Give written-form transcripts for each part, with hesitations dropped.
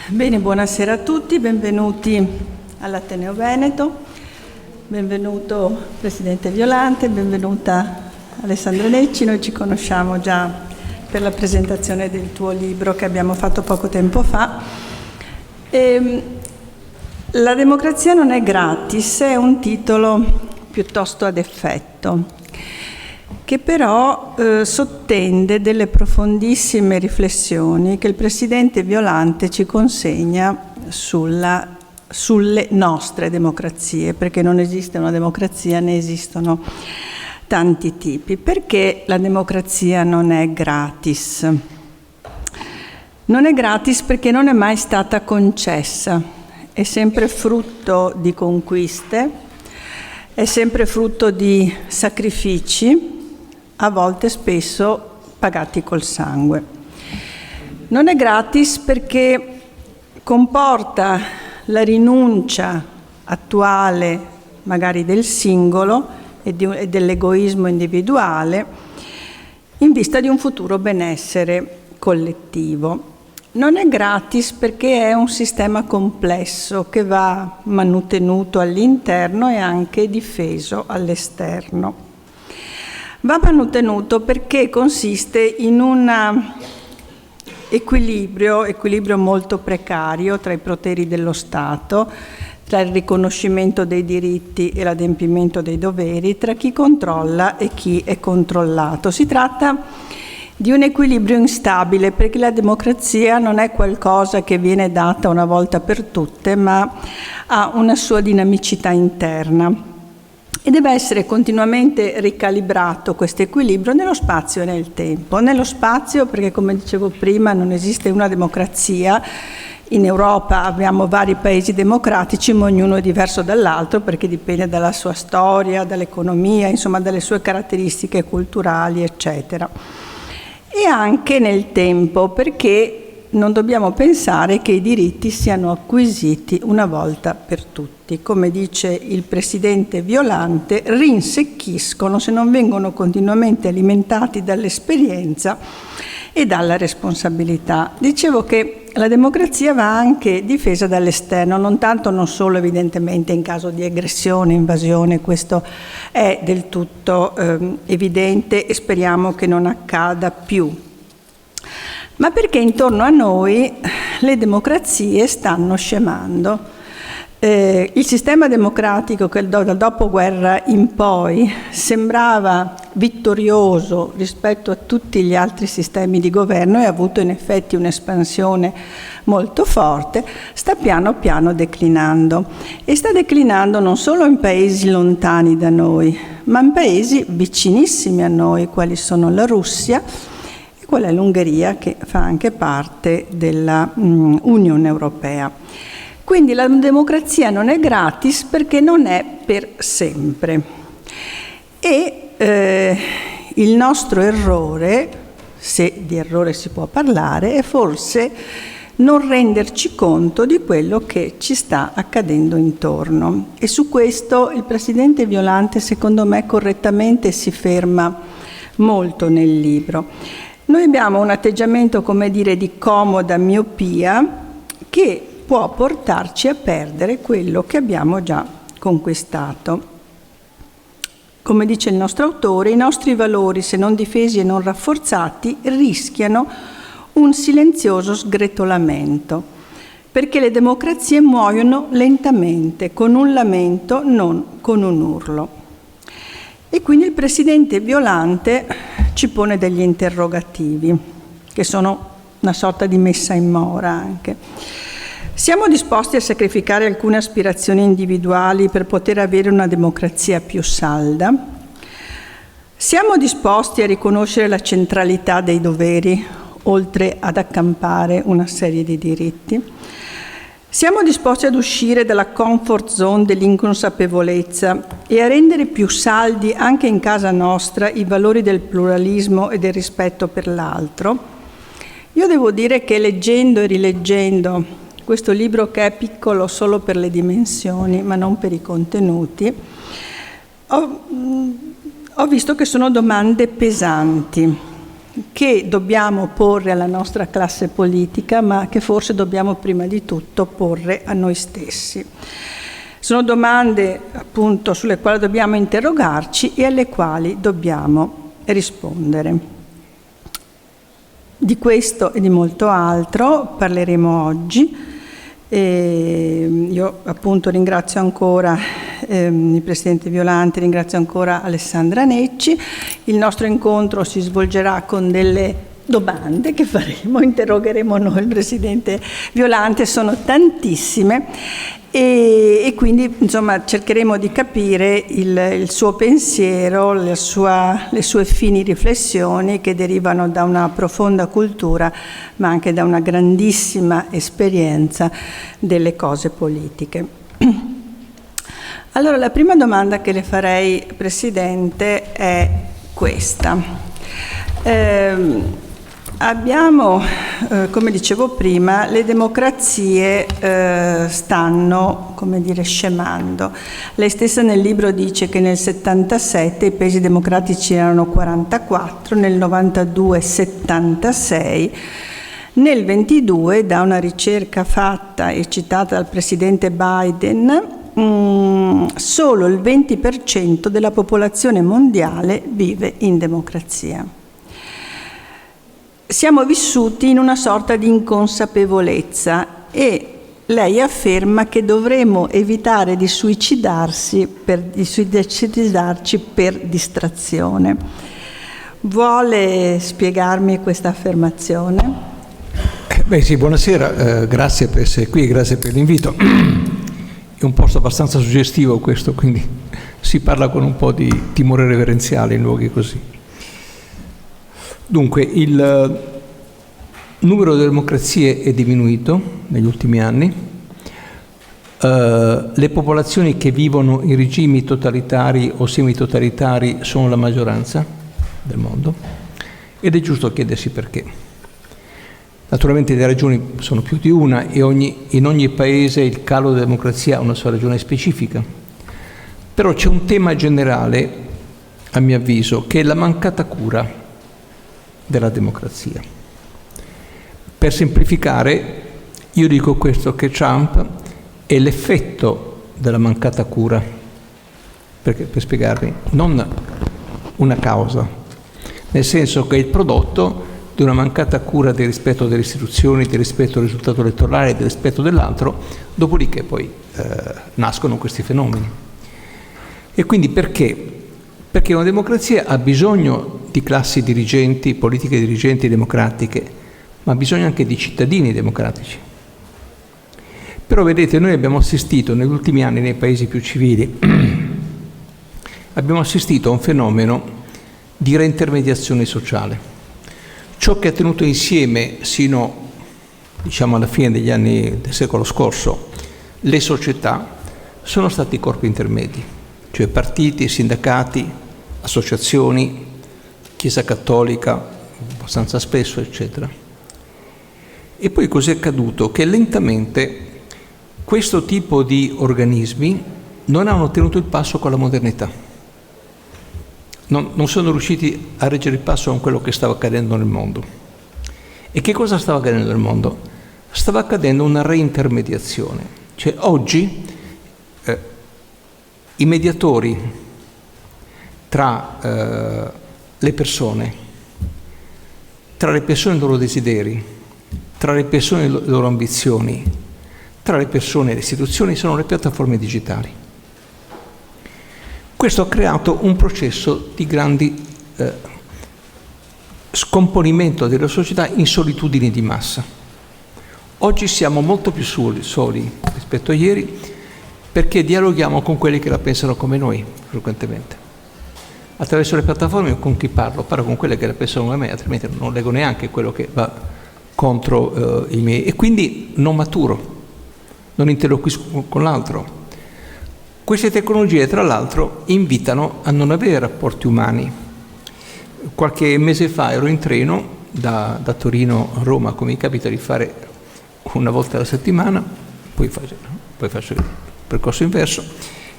Bene, buonasera a tutti, benvenuti all'Ateneo Veneto, benvenuto Presidente Violante, benvenuta Alessandro Necci. Noi ci conosciamo già per la presentazione del tuo libro che abbiamo fatto poco tempo fa. La democrazia non è gratis, è un titolo piuttosto ad effetto, che però sottende delle profondissime riflessioni che il Presidente Violante ci consegna sulle nostre democrazie, perché non esiste una democrazia, ne esistono tanti tipi. Perché la democrazia non è gratis? Non è gratis perché non è mai stata concessa, è sempre frutto di conquiste, è sempre frutto di sacrifici, a volte spesso pagati col sangue. Non è gratis perché comporta la rinuncia attuale magari del singolo e dell'egoismo individuale in vista di un futuro benessere collettivo. Non è gratis perché è un sistema complesso che va mantenuto all'interno e anche difeso all'esterno. Va mantenuto perché consiste in un equilibrio molto precario tra i poteri dello Stato, tra il riconoscimento dei diritti e l'adempimento dei doveri, tra chi controlla e chi è controllato. Si tratta di un equilibrio instabile perché la democrazia non è qualcosa che viene data una volta per tutte, ma ha una sua dinamicità interna. E deve essere continuamente ricalibrato questo equilibrio nello spazio e nel tempo. Nello spazio perché, come dicevo prima, non esiste una democrazia. In Europa abbiamo vari paesi democratici, ma ognuno è diverso dall'altro perché dipende dalla sua storia, dall'economia, insomma dalle sue caratteristiche culturali, eccetera. E anche nel tempo perché non dobbiamo pensare che i diritti siano acquisiti una volta per tutti. Come dice il Presidente Violante, rinsecchiscono se non vengono continuamente alimentati dall'esperienza e dalla responsabilità. Dicevo che la democrazia va anche difesa dall'esterno, non solo evidentemente in caso di aggressione, invasione, questo è del tutto evidente e speriamo che non accada più. Ma perché intorno a noi le democrazie stanno scemando. Il sistema democratico che dal dopoguerra in poi sembrava vittorioso rispetto a tutti gli altri sistemi di governo e ha avuto in effetti un'espansione molto forte, sta piano piano declinando. E sta declinando non solo in paesi lontani da noi, ma in paesi vicinissimi a noi, quali sono la Russia, qual è l'Ungheria, che fa anche parte della Unione Europea. Quindi la democrazia non è gratis perché non è per sempre. E il nostro errore, se di errore si può parlare, è forse non renderci conto di quello che ci sta accadendo intorno. E su questo il Presidente Violante, secondo me, correttamente si ferma molto nel libro. Noi abbiamo un atteggiamento, come dire, di comoda miopia che può portarci a perdere quello che abbiamo già conquistato. Come dice il nostro autore, i nostri valori, se non difesi e non rafforzati, rischiano un silenzioso sgretolamento, perché le democrazie muoiono lentamente, con un lamento, non con un urlo. E quindi il Presidente Violante ci pone degli interrogativi, che sono una sorta di messa in mora anche. Siamo disposti a sacrificare alcune aspirazioni individuali per poter avere una democrazia più salda? Siamo disposti a riconoscere la centralità dei doveri, oltre ad accampare una serie di diritti? Siamo disposti ad uscire dalla comfort zone dell'inconsapevolezza e a rendere più saldi anche in casa nostra i valori del pluralismo e del rispetto per l'altro? Io devo dire che leggendo e rileggendo questo libro, che è piccolo solo per le dimensioni ma non per i contenuti, ho visto che sono domande pesanti che dobbiamo porre alla nostra classe politica, ma che forse dobbiamo prima di tutto porre a noi stessi. Sono domande appunto sulle quali dobbiamo interrogarci e alle quali dobbiamo rispondere. Di questo e di molto altro parleremo oggi. Io appunto ringrazio ancora il Presidente Violante, ringrazio ancora Alessandra Necci. Il nostro incontro si svolgerà con delle domande che faremo, interrogheremo noi il Presidente Violante, sono tantissime e quindi insomma cercheremo di capire il suo pensiero, le sue fini riflessioni che derivano da una profonda cultura ma anche da una grandissima esperienza delle cose politiche. Allora la prima domanda che le farei, Presidente, è questa. Abbiamo, come dicevo prima, le democrazie stanno, come dire, scemando. Lei stessa nel libro dice che nel 77 i paesi democratici erano 44, nel 92 76, nel 22 da una ricerca fatta e citata dal Presidente Biden solo il 20% della popolazione mondiale vive in democrazia. Siamo vissuti in una sorta di inconsapevolezza e lei afferma che dovremmo evitare di suicidarci per distrazione. Vuole spiegarmi questa affermazione? Sì, buonasera, grazie per essere qui, grazie per l'invito. È un posto abbastanza suggestivo questo, quindi si parla con un po' di timore reverenziale in luoghi così. Dunque, il numero delle democrazie è diminuito negli ultimi anni, le popolazioni che vivono in regimi totalitari o semitotalitari sono la maggioranza del mondo ed è giusto chiedersi perché. Naturalmente le ragioni sono più di una e in ogni paese il calo della democrazia ha una sua ragione specifica, però c'è un tema generale, a mio avviso, che è la mancata cura della democrazia. Per semplificare, io dico questo, che Trump è l'effetto della mancata cura, perché, per spiegarmi, non una causa, nel senso che è il prodotto di una mancata cura del rispetto delle istituzioni, del rispetto del risultato elettorale, del rispetto dell'altro, dopodiché poi nascono questi fenomeni. E quindi perché? Perché una democrazia ha bisogno di classi dirigenti, politiche dirigenti democratiche, ma ha bisogno anche di cittadini democratici. Però vedete, noi abbiamo assistito negli ultimi anni nei paesi più civili, abbiamo assistito a un fenomeno di reintermediazione sociale. Ciò che ha tenuto insieme sino, diciamo, alla fine degli anni del secolo scorso le società sono stati i corpi intermedi, cioè partiti, sindacati, associazioni, Chiesa Cattolica, abbastanza spesso, eccetera. E poi cos'è accaduto? Che lentamente questo tipo di organismi non hanno tenuto il passo con la modernità. Non sono riusciti a reggere il passo con quello che stava accadendo nel mondo. E che cosa stava accadendo nel mondo? Stava accadendo una reintermediazione. Cioè oggi i mediatori tra le persone e i loro desideri, tra le persone e le loro ambizioni, tra le persone e le istituzioni sono le piattaforme digitali. Questo ha creato un processo di grandi scomponimento della società in solitudini di massa. Oggi siamo molto più soli rispetto a ieri perché dialoghiamo con quelli che la pensano come noi, frequentemente. Attraverso le piattaforme con chi parlo? Parlo con quelle che la pensano come me, altrimenti non leggo neanche quello che va contro i miei. E quindi non maturo, non interloquisco con l'altro. Queste tecnologie, tra l'altro, invitano a non avere rapporti umani. Qualche mese fa ero in treno da Torino a Roma, come mi capita di fare una volta alla settimana, poi faccio il percorso inverso,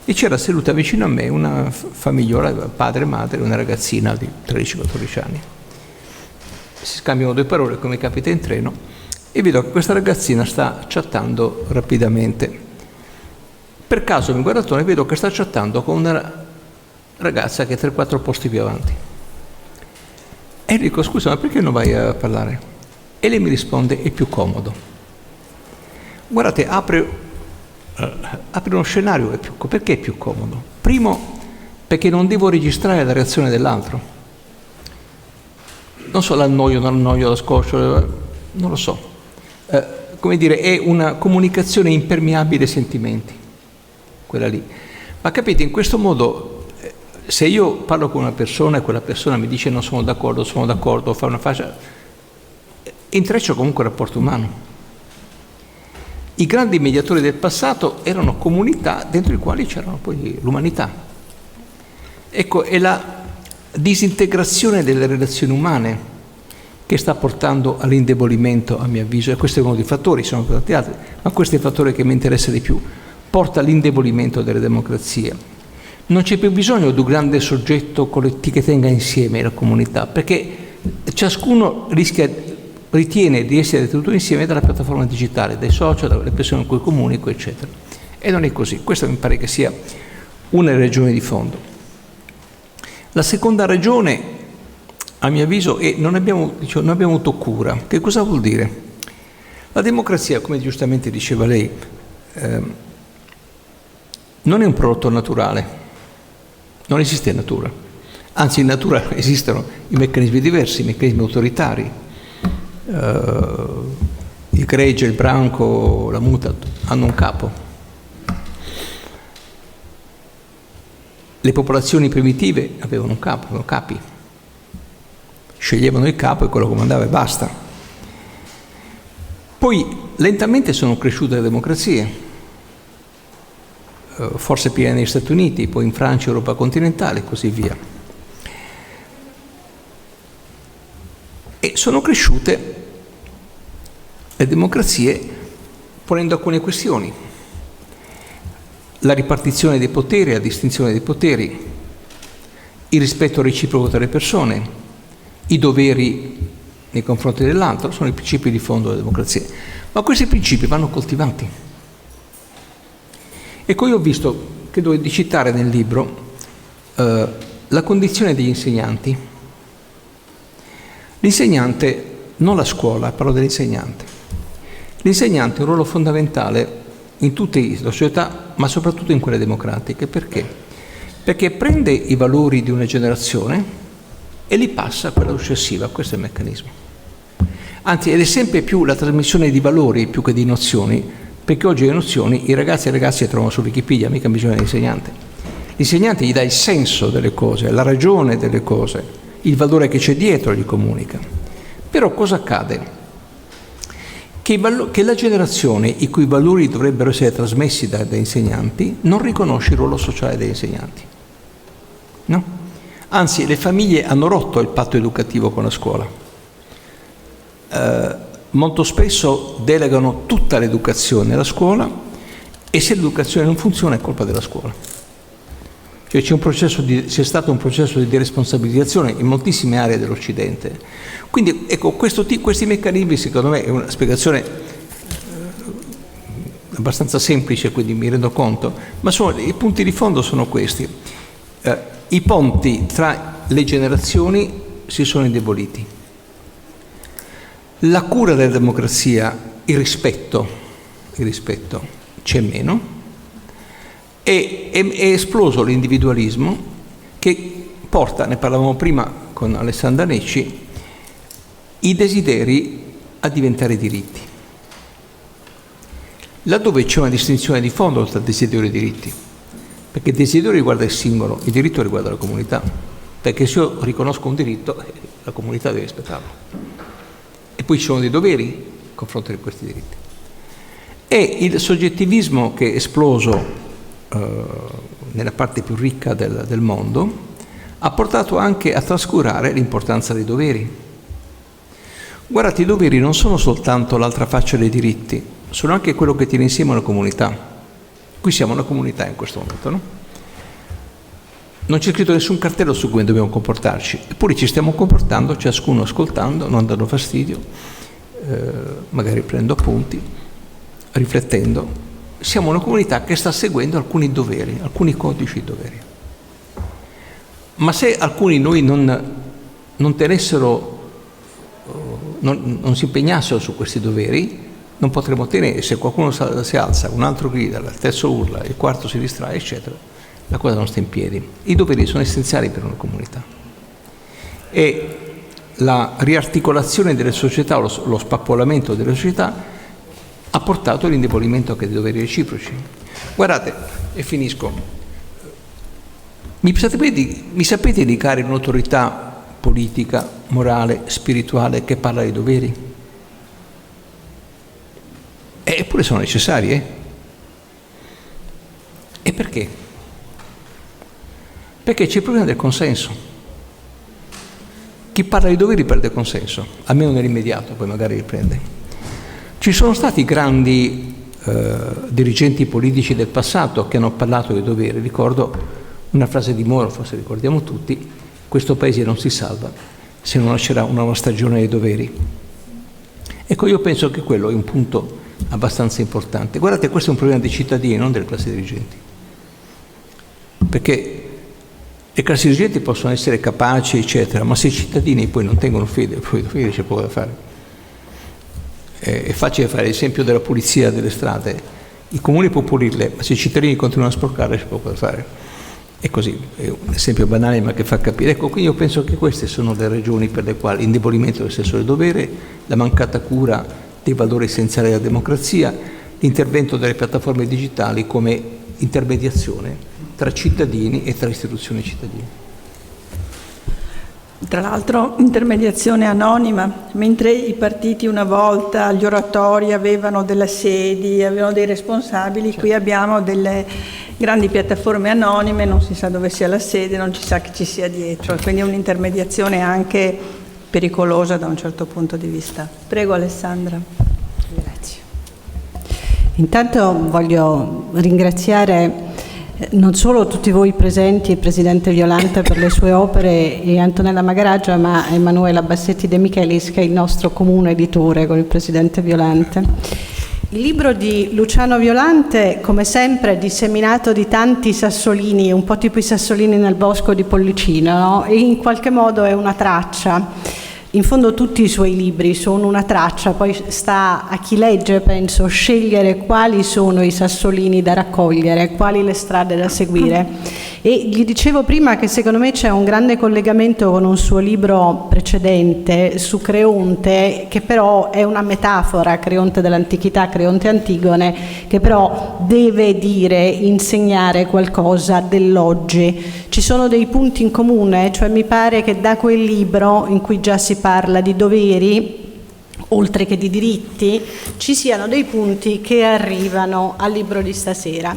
e c'era seduta vicino a me una famigliola, padre e madre, una ragazzina di 13-14 anni. si scambiano due parole come capita in treno e vedo che questa ragazzina sta chattando rapidamente. Per caso mi guardo attorno e vedo che sta chattando con una ragazza che è 3-4 posti più avanti. E dico: scusa, ma perché non vai a parlare? E lei mi risponde: è più comodo. Guardate, apre uno scenario, perché è più comodo? Primo, perché non devo registrare la reazione dell'altro. Non so, l'annoio, non annoio, la scoccio, non lo so. Come dire, è una comunicazione impermeabile ai sentimenti, quella lì. Ma capite, in questo modo, se io parlo con una persona e quella persona mi dice non sono d'accordo, fa una faccia, intreccio comunque il rapporto umano. I grandi mediatori del passato erano comunità dentro i quali c'erano poi l'umanità. Ecco, è la disintegrazione delle relazioni umane che sta portando all'indebolimento, a mio avviso, e questo è uno dei fattori, sono tanti altri, ma questo è il fattore che mi interessa di più, porta all'indebolimento delle democrazie. Non c'è più bisogno di un grande soggetto che tenga insieme la comunità, perché ciascuno ritiene di essere tenuto insieme dalla piattaforma digitale, dai social, dalle persone con cui comunico, eccetera. E non è così. Questa mi pare che sia una ragione di fondo. La seconda ragione, a mio avviso, è non abbiamo avuto cura. Che cosa vuol dire? La democrazia, come giustamente diceva lei, non è un prodotto naturale, non esiste in natura. Anzi, in natura esistono i meccanismi diversi, i meccanismi autoritari. Il gregge, il branco, la muta hanno un capo. Le popolazioni primitive avevano un capo, avevano capi. Sceglievano il capo e quello comandava e basta. Poi lentamente sono cresciute le democrazie, forse prima negli Stati Uniti, poi in Francia, Europa continentale e così via. E sono cresciute le democrazie ponendo alcune questioni. La ripartizione dei poteri, la distinzione dei poteri, il rispetto reciproco tra le persone, i doveri nei confronti dell'altro, sono i principi di fondo della democrazia. Ma questi principi vanno coltivati. Ecco, io ho visto, credo di citare nel libro, la condizione degli insegnanti. L'insegnante, non la scuola, parlo dell'insegnante. L'insegnante ha un ruolo fondamentale in tutte le società, ma soprattutto in quelle democratiche. Perché? Perché prende i valori di una generazione e li passa a quella successiva. Questo è il meccanismo. Anzi, ed è sempre più la trasmissione di valori più che di nozioni, perché oggi le nozioni i ragazzi e le ragazze le trovano su Wikipedia, mica bisogno dell'insegnante. L'insegnante gli dà il senso delle cose, la ragione delle cose, il valore che c'è dietro gli comunica. Però cosa accade? Che la generazione i cui valori dovrebbero essere trasmessi dai insegnanti non riconosce il ruolo sociale degli insegnanti. No? Anzi, le famiglie hanno rotto il patto educativo con la scuola. Molto spesso delegano tutta l'educazione alla scuola e se l'educazione non funziona è colpa della scuola. Cioè c'è stato un processo di deresponsabilizzazione in moltissime aree dell'Occidente. Quindi ecco, questi meccanismi secondo me è una spiegazione abbastanza semplice, quindi mi rendo conto, ma i punti di fondo sono questi. I ponti tra le generazioni si sono indeboliti. La cura della democrazia, il rispetto c'è meno. È esploso l'individualismo che porta, ne parlavamo prima con Alessandra Necci, i desideri a diventare diritti. Laddove c'è una distinzione di fondo tra desiderio e diritti, perché il desiderio riguarda il singolo, il diritto riguarda la comunità, perché se io riconosco un diritto, la comunità deve rispettarlo. E poi ci sono dei doveri nei confronti di questi diritti. E il soggettivismo che è esploso nella parte più ricca del mondo, ha portato anche a trascurare l'importanza dei doveri. Guardate, i doveri non sono soltanto l'altra faccia dei diritti, sono anche quello che tiene insieme una comunità. Qui siamo una comunità in questo momento, no? non c'è scritto nessun cartello su come dobbiamo comportarci, eppure ci stiamo comportando, ciascuno ascoltando, non dando fastidio, magari prendendo appunti, riflettendo. Siamo una comunità che sta seguendo alcuni doveri, alcuni codici di doveri. Ma se alcuni noi non tenessero, non si impegnassero su questi doveri, non potremo tenere. Se qualcuno si alza, un altro grida, il terzo urla, il quarto si distrae, eccetera, la cosa non sta in piedi. I doveri sono essenziali per una comunità. E la riarticolazione delle società, lo spappolamento delle società, ha portato all'indebolimento anche dei doveri reciproci. Guardate, e finisco. Mi sapete indicare un'autorità politica, morale, spirituale che parla di doveri? Eppure sono necessari, E perché? Perché c'è il problema del consenso. Chi parla di doveri perde consenso, almeno nell'immediato, poi magari riprende. Ci sono stati grandi dirigenti politici del passato che hanno parlato di doveri. Ricordo una frase di Moro, forse ricordiamo tutti: questo paese non si salva se non nascerà una nuova stagione dei doveri. Ecco, io penso che quello è un punto abbastanza importante. Guardate, questo è un problema dei cittadini, non delle classi dirigenti. Perché le classi dirigenti possono essere capaci, eccetera, ma se i cittadini poi non tengono fede, poi c'è poco da fare. È facile fare l'esempio della pulizia delle strade. Il comune può pulirle, ma se i cittadini continuano a sporcarle c'è poco da fare. E così, è un esempio banale ma che fa capire. Ecco, quindi io penso che queste sono le ragioni per le quali l'indebolimento del senso del dovere, la mancata cura dei valori essenziali della democrazia, l'intervento delle piattaforme digitali come intermediazione tra cittadini e tra istituzioni cittadine. Tra l'altro intermediazione anonima, mentre i partiti una volta, gli oratori avevano delle sedi, avevano dei responsabili, certo. Qui abbiamo delle grandi piattaforme anonime, non si sa dove sia la sede, non si sa chi ci sia dietro, quindi è un'intermediazione anche pericolosa da un certo punto di vista. Prego Alessandra. Grazie. Intanto voglio ringraziare non solo tutti voi presenti, il Presidente Violante per le sue opere e Antonella Magaraggia, ma Emanuela Bassetti De Michelis, che è il nostro comune editore con il Presidente Violante. Il libro di Luciano Violante, come sempre, è disseminato di tanti sassolini, un po' tipo i sassolini nel bosco di Pollicino, no? E in qualche modo è una traccia. In fondo tutti i suoi libri sono una traccia, poi sta a chi legge, penso, scegliere quali sono i sassolini da raccogliere, quali le strade da seguire. E gli dicevo prima che secondo me c'è un grande collegamento con un suo libro precedente su Creonte, che però è una metafora, Creonte dell'antichità, Creonte Antigone, che però deve dire, insegnare qualcosa dell'oggi. Ci sono dei punti in comune, cioè mi pare che da quel libro in cui già si parla di doveri, oltre che di diritti, ci siano dei punti che arrivano al libro di stasera.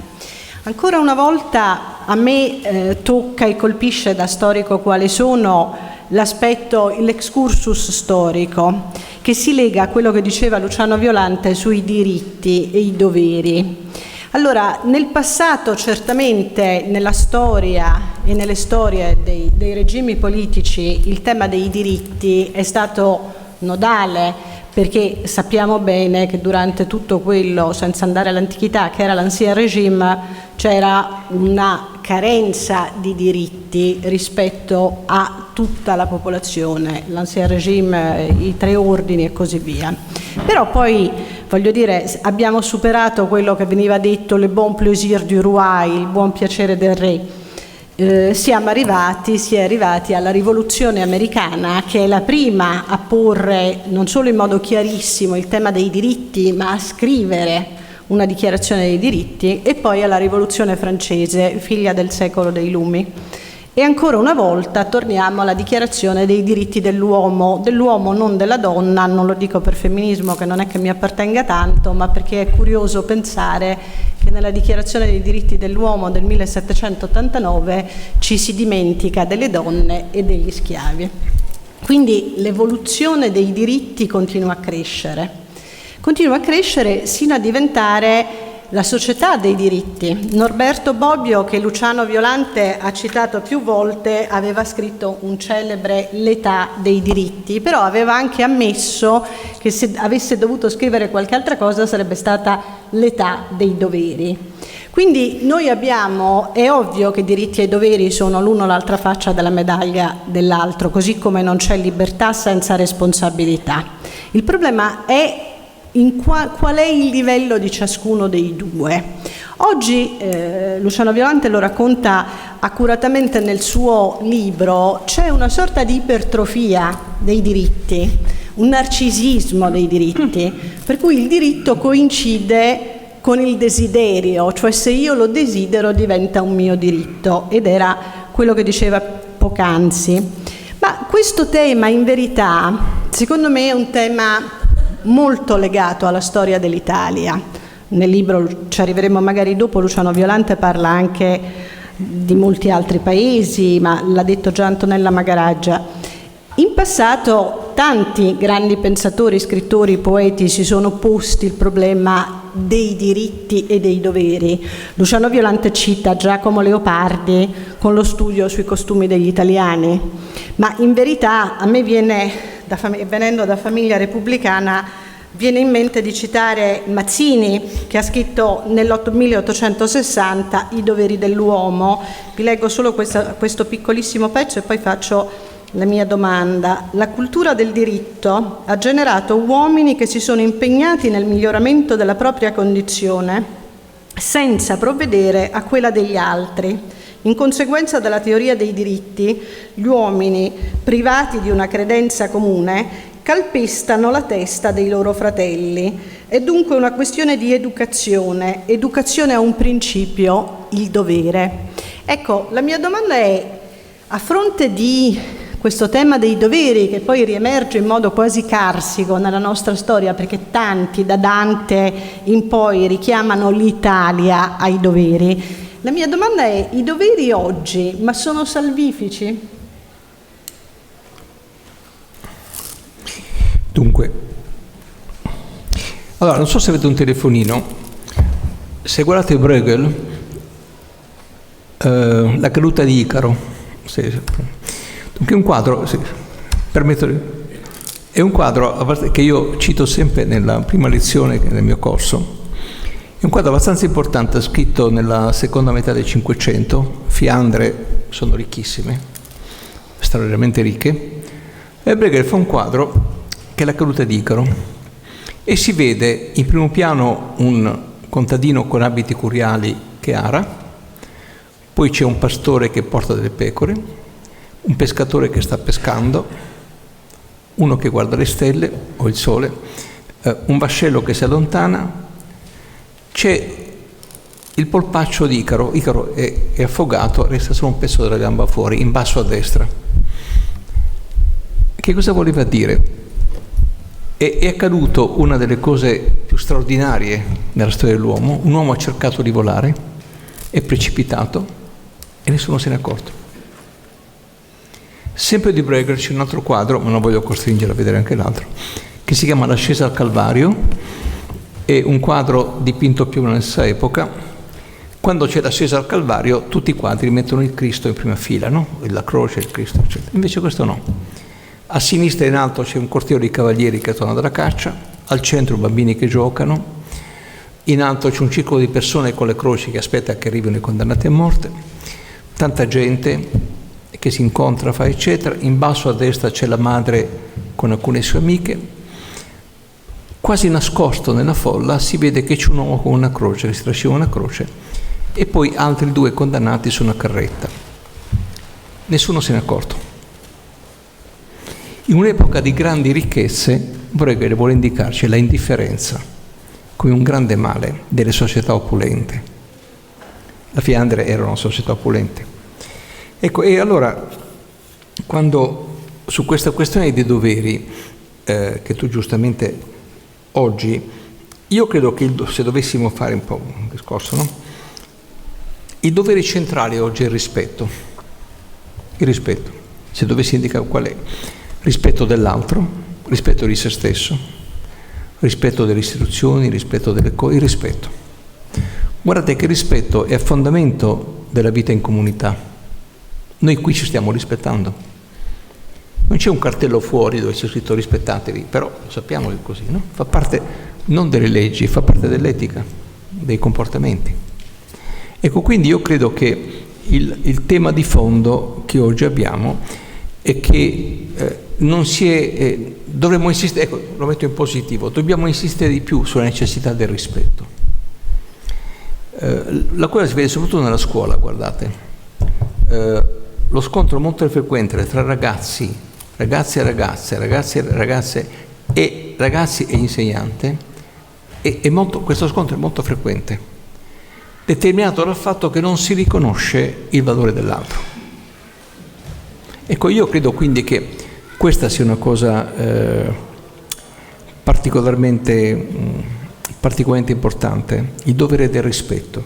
Ancora una volta a me tocca e colpisce da storico quale sono l'aspetto, l'excursus storico, che si lega a quello che diceva Luciano Violante sui diritti e i doveri. Allora, nel passato certamente nella storia e nelle storie dei regimi politici il tema dei diritti è stato nodale, perché sappiamo bene che durante tutto quello, senza andare all'antichità, che era l'Ancien Régime, c'era una carenza di diritti rispetto a tutta la popolazione, l'Ancien Régime, i tre ordini e così via. Però poi, voglio dire, abbiamo superato quello che veniva detto le bon plaisir du roi, il buon piacere del re. Si è arrivati alla rivoluzione americana, che è la prima a porre non solo in modo chiarissimo il tema dei diritti, ma a scrivere una dichiarazione dei diritti, e poi alla rivoluzione francese, figlia del secolo dei lumi. E ancora una volta torniamo alla dichiarazione dei diritti dell'uomo, non della donna, non lo dico per femminismo, che non è che mi appartenga tanto, ma perché è curioso pensare che nella dichiarazione dei diritti dell'uomo del 1789 ci si dimentica delle donne e degli schiavi. Quindi l'evoluzione dei diritti continua a crescere sino a diventare la società dei diritti. Norberto Bobbio, che Luciano Violante ha citato più volte, aveva scritto un celebre L'età dei diritti, però aveva anche ammesso che se avesse dovuto scrivere qualche altra cosa sarebbe stata L'età dei doveri. Quindi noi abbiamo, è ovvio che diritti e doveri sono l'uno l'altra faccia della medaglia dell'altro, così come non c'è libertà senza responsabilità. Il problema è qual è il livello di ciascuno dei due. Oggi, Luciano Violante lo racconta accuratamente nel suo libro, c'è una sorta di ipertrofia dei diritti, un narcisismo dei diritti, per cui il diritto coincide con il desiderio, cioè se io lo desidero diventa un mio diritto, ed era quello che diceva poc'anzi. Ma questo tema, in verità, secondo me è un tema molto legato alla storia dell'Italia. Nel libro ci arriveremo magari dopo, Luciano Violante parla anche di molti altri paesi, ma l'ha detto già Antonella Magaraggia. In passato tanti grandi pensatori, scrittori, poeti si sono posti il problema dei diritti e dei doveri. Luciano Violante cita Giacomo Leopardi con lo studio sui costumi degli italiani, ma in verità a me venendo da famiglia repubblicana, viene in mente di citare Mazzini, che ha scritto nel 1860 I doveri dell'uomo. Vi leggo solo questo piccolissimo pezzo e poi faccio la mia domanda. La cultura del diritto ha generato uomini che si sono impegnati nel miglioramento della propria condizione senza provvedere a quella degli altri. In conseguenza della teoria dei diritti, gli uomini, privati di una credenza comune, calpestano la testa dei loro fratelli. È dunque una questione di educazione. Educazione ha un principio, il dovere. Ecco, la mia domanda è, a fronte di questo tema dei doveri, che poi riemerge in modo quasi carsico nella nostra storia, perché tanti da Dante in poi richiamano l'Italia ai doveri, la mia domanda è, i doveri oggi, ma sono salvifici? Dunque, allora, non so se avete un telefonino, se guardate Bruegel, La caduta di Icaro, dunque un quadro, è un quadro che io cito sempre nella prima lezione nel mio corso, è un quadro abbastanza importante, scritto nella seconda metà del Cinquecento. Fiandre sono ricchissime, straordinariamente ricche, e Bruegel fa un quadro che è La caduta di Icaro, e si vede in primo piano un contadino con abiti curiali che ara, poi c'è un pastore che porta delle pecore, un pescatore che sta pescando, uno che guarda le stelle o il sole, un vascello che si allontana, c'è il polpaccio di Icaro. Icaro è affogato, resta solo un pezzo della gamba fuori, in basso a destra. Che cosa voleva dire? È accaduto una delle cose più straordinarie nella storia dell'uomo. Un uomo ha cercato di volare, è precipitato e nessuno se n'è accorto. Sempre di Bruegel c'è un altro quadro, ma non voglio costringere a vedere anche l'altro, che si chiama L'ascesa al Calvario. È un quadro dipinto più nella stessa epoca. Quando c'è l'ascesa al Calvario, tutti i quadri mettono il Cristo in prima fila, no? La croce, il Cristo, eccetera. Invece questo no. A sinistra in alto c'è un corteo di cavalieri che torna dalla caccia, al centro bambini che giocano, in alto c'è un circolo di persone con le croci che aspetta che arrivino i condannati a morte, tanta gente che si incontra, fa eccetera. In basso a destra c'è la madre con alcune sue amiche. Quasi nascosto nella folla si vede che c'è un uomo con una croce, che si trascina una croce, e poi altri due condannati su una carretta. Nessuno se n'è accorto. In un'epoca di grandi ricchezze, Bruegel vuole indicarci la indifferenza come un grande male delle società opulente. La Fiandre era una società opulente. Ecco, e allora, quando su questa questione dei doveri, che tu giustamente oggi, io credo che se dovessimo fare un po' un discorso, no? Il dovere centrale oggi è il rispetto. Il rispetto. Se dovessi indicare qual è? Rispetto dell'altro, rispetto di se stesso, rispetto delle istituzioni, rispetto delle cose, il rispetto. Guardate che il rispetto è a fondamento della vita in comunità. Noi qui ci stiamo rispettando. Non c'è un cartello fuori dove c'è scritto rispettatevi, però lo sappiamo che è così, no? Fa parte non delle leggi, fa parte dell'etica, dei comportamenti. Ecco, quindi io credo che il tema di fondo che oggi abbiamo è che dovremmo insistere, ecco, lo metto in positivo, dobbiamo insistere di più sulla necessità del rispetto. La cosa si vede soprattutto nella scuola, guardate. Lo scontro molto frequente tra ragazzi e ragazze, ragazzi e ragazze e ragazzi e insegnante, questo scontro è molto frequente, determinato dal fatto che non si riconosce il valore dell'altro. Ecco, io credo quindi che questa sia una cosa particolarmente importante, il dovere del rispetto.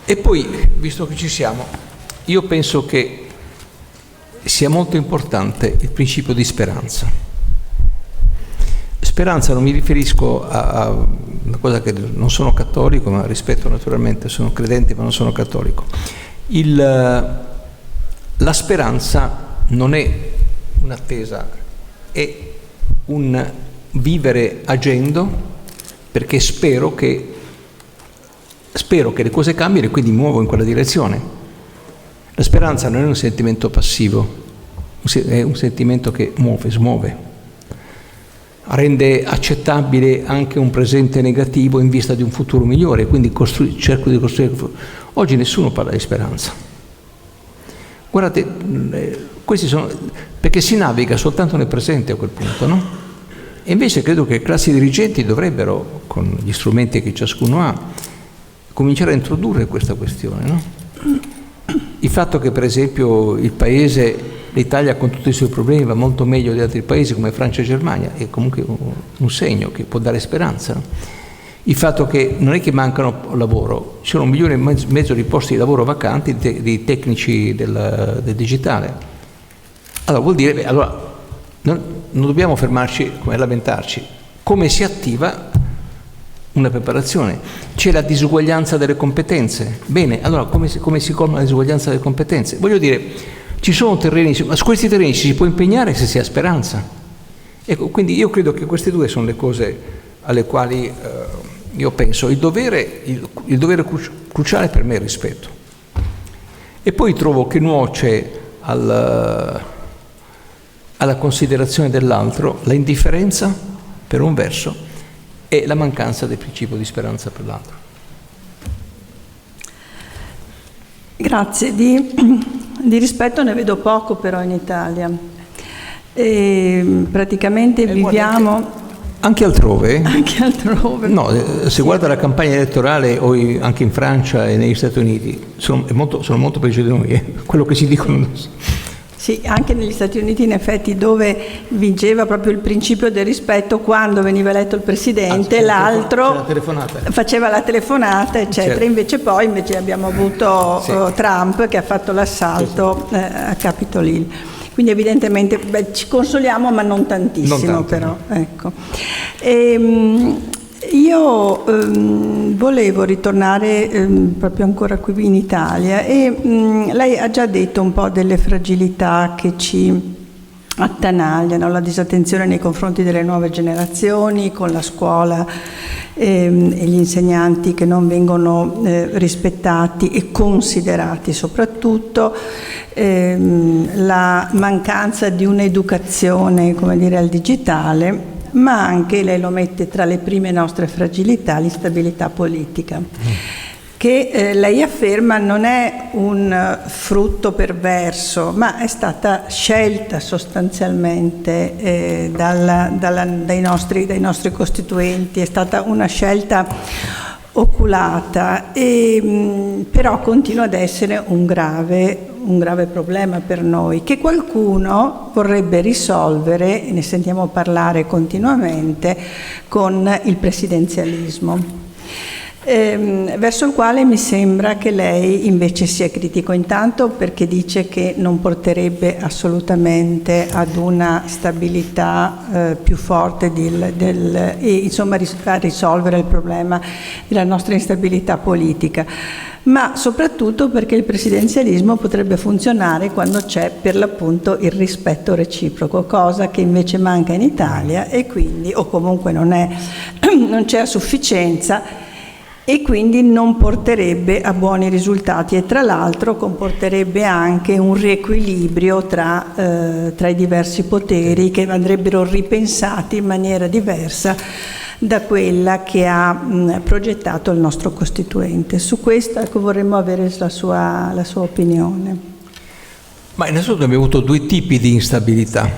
E poi, visto che ci siamo, io penso che sia molto importante il principio di speranza. Speranza non mi riferisco a una cosa che non sono cattolico, ma rispetto naturalmente, sono credente ma non sono cattolico. La speranza non è un'attesa, è un vivere agendo, perché spero che le cose cambino e quindi muovo in quella direzione. La speranza non è un sentimento passivo, è un sentimento che smuove, rende accettabile anche un presente negativo in vista di un futuro migliore, quindi cerco di costruire il futuro. Oggi nessuno parla di speranza. Guardate, questi sono perché si naviga soltanto nel presente a quel punto, no? E invece credo che le classi dirigenti dovrebbero, con gli strumenti che ciascuno ha, cominciare a introdurre questa questione, no? Il fatto che per esempio l'Italia con tutti i suoi problemi va molto meglio di altri paesi come Francia e Germania è comunque un segno che può dare speranza, no? Il fatto che non è che mancano lavoro, ci sono 1,5 milioni di posti di lavoro vacanti di tecnici del digitale. Allora vuol dire, non dobbiamo fermarci come a lamentarci. Come si attiva una preparazione? C'è la disuguaglianza delle competenze. Bene, allora come si colma la disuguaglianza delle competenze? Voglio dire, ci sono terreni, ma su questi terreni ci si può impegnare se si ha speranza. Ecco, quindi io credo che queste due sono le cose alle quali io penso. Il dovere cruciale per me è il rispetto. E poi trovo che nuoce alla considerazione dell'altro la indifferenza per un verso e la mancanza del principio di speranza per l'altro. Grazie. Di rispetto ne vedo poco però in Italia. Praticamente viviamo... Anche altrove? Anche altrove. No, se guarda la campagna elettorale anche in Francia e negli Stati Uniti, sono molto peggio di noi, quello che ci dicono. Sì, anche negli Stati Uniti in effetti, dove vinceva proprio il principio del rispetto quando veniva eletto il presidente, l'altro faceva la telefonata, eccetera. Certo. Invece abbiamo avuto Trump che ha fatto l'assalto a Capitol Hill. Quindi evidentemente ci consoliamo, ma non tantissimo, però. Ecco. Io volevo ritornare proprio ancora qui in Italia e lei ha già detto un po' delle fragilità che ci attanagliano, la disattenzione nei confronti delle nuove generazioni, con la scuola e gli insegnanti che non vengono rispettati e considerati soprattutto, la mancanza di un'educazione, come dire, al digitale, ma anche, lei lo mette tra le prime nostre fragilità, l'instabilità politica, che lei afferma non è un frutto perverso, ma è stata scelta sostanzialmente dai nostri costituenti, è stata una scelta oculata, però continua ad essere un grave problema per noi, che qualcuno vorrebbe risolvere, e ne sentiamo parlare continuamente, con il presidenzialismo. verso il quale mi sembra che lei invece sia critico, intanto perché dice che non porterebbe assolutamente ad una stabilità più forte e insomma a risolvere il problema della nostra instabilità politica, ma soprattutto perché il presidenzialismo potrebbe funzionare quando c'è per l'appunto il rispetto reciproco, cosa che invece manca in Italia e quindi, o comunque non c'è a sufficienza, e quindi non porterebbe a buoni risultati e tra l'altro comporterebbe anche un riequilibrio tra i diversi poteri che andrebbero ripensati in maniera diversa da quella che ha progettato il nostro Costituente. Su questo vorremmo avere la sua opinione. Ma innanzitutto abbiamo avuto due tipi di instabilità,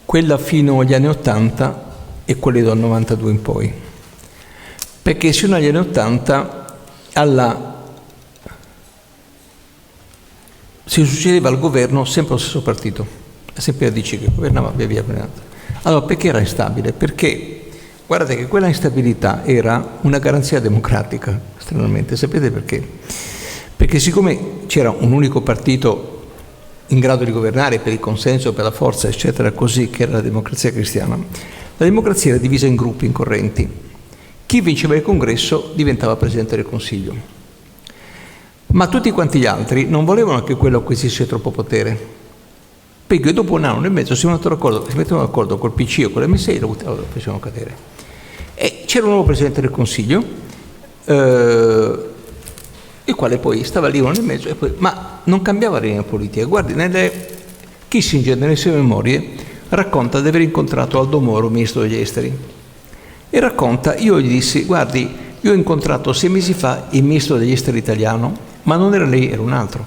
quella fino agli anni 80 e quelle dal 92 in poi. Perché fino agli anni 80 si succedeva al governo sempre lo stesso partito, sempre la DC che governava via. Allora perché era instabile? Perché guardate che quella instabilità era una garanzia democratica, stranamente. Sapete perché? Perché siccome c'era un unico partito in grado di governare per il consenso, per la forza, eccetera, così, che era la Democrazia Cristiana, la democrazia era divisa in gruppi, in correnti. Chi vinceva il congresso diventava Presidente del Consiglio. Ma tutti quanti gli altri non volevano che quello acquisisse troppo potere. Perché dopo un anno e mezzo si mettevano d'accordo col PC o con l'M6 e lo facevano cadere. E c'era un nuovo Presidente del Consiglio, il quale poi stava lì un anno e mezzo, ma non cambiava la linea politica. Guardi, Kissinger nelle sue memorie racconta di aver incontrato Aldo Moro, ministro degli esteri. E racconta, io gli dissi, guardi, io ho incontrato 6 mesi fa il ministro degli esteri italiano, ma non era lei, era un altro.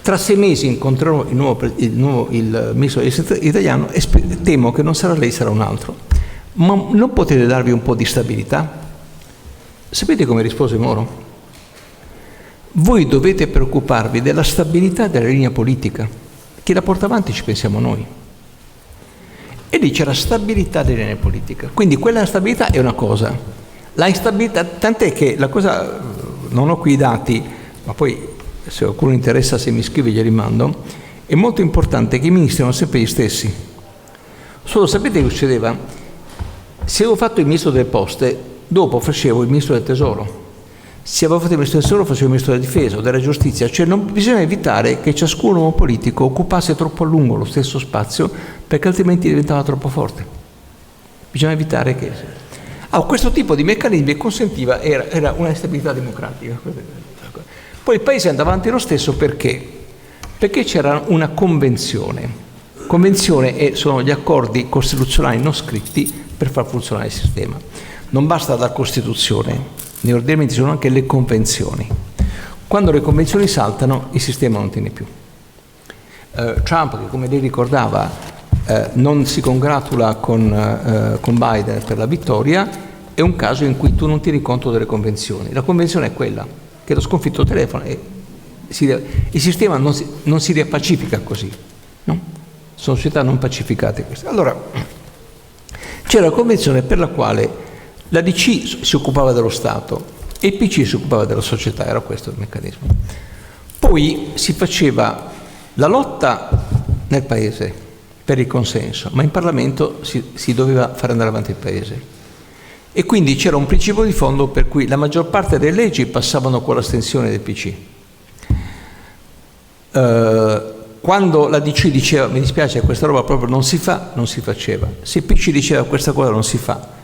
Tra 6 mesi incontrerò il ministro degli esteri italiano e temo che non sarà lei, sarà un altro. Ma non potete darvi un po' di stabilità? Sapete come rispose Moro? Voi dovete preoccuparvi della stabilità della linea politica. Chi la porta avanti ci pensiamo noi. E lì c'era stabilità della linea politica. Quindi quella stabilità è una cosa. La instabilità, tant'è che la cosa, non ho qui i dati, ma poi se qualcuno interessa, se mi scrive glieli mando, è molto importante che i ministri erano sempre gli stessi. Solo sapete che succedeva? Se avevo fatto il ministro delle poste, dopo facevo il ministro del tesoro. Se avevo fatto il ministro del tesoro, facevo il ministro della difesa o della giustizia. Cioè non bisogna evitare che ciascun uomo politico occupasse troppo a lungo lo stesso spazio, perché altrimenti diventava troppo forte. Bisogna evitare che... questo tipo di meccanismi consentiva, era una instabilità democratica. Poi il paese andava avanti lo stesso perché? Perché c'era una convenzione. Convenzione sono gli accordi costituzionali non scritti per far funzionare il sistema. Non basta la Costituzione, negli ordinamenti sono anche le convenzioni. Quando le convenzioni saltano, il sistema non tiene più. Trump, che come lei ricordava, non si congratula con Biden per la vittoria, è un caso in cui tu non tieni conto delle convenzioni. La convenzione è quella, che lo sconfitto telefona e il sistema non si riappacifica così. No? Sono società non pacificate queste. Allora, c'era la convenzione per la quale la DC si occupava dello Stato e il PC si occupava della società, era questo il meccanismo. Poi si faceva la lotta nel paese per il consenso, ma in Parlamento si doveva fare andare avanti il paese. E quindi c'era un principio di fondo per cui la maggior parte delle leggi passavano con l'astensione del PC. Quando la DC diceva mi dispiace questa roba proprio non si fa, non si faceva. Se il PC diceva questa cosa non si fa,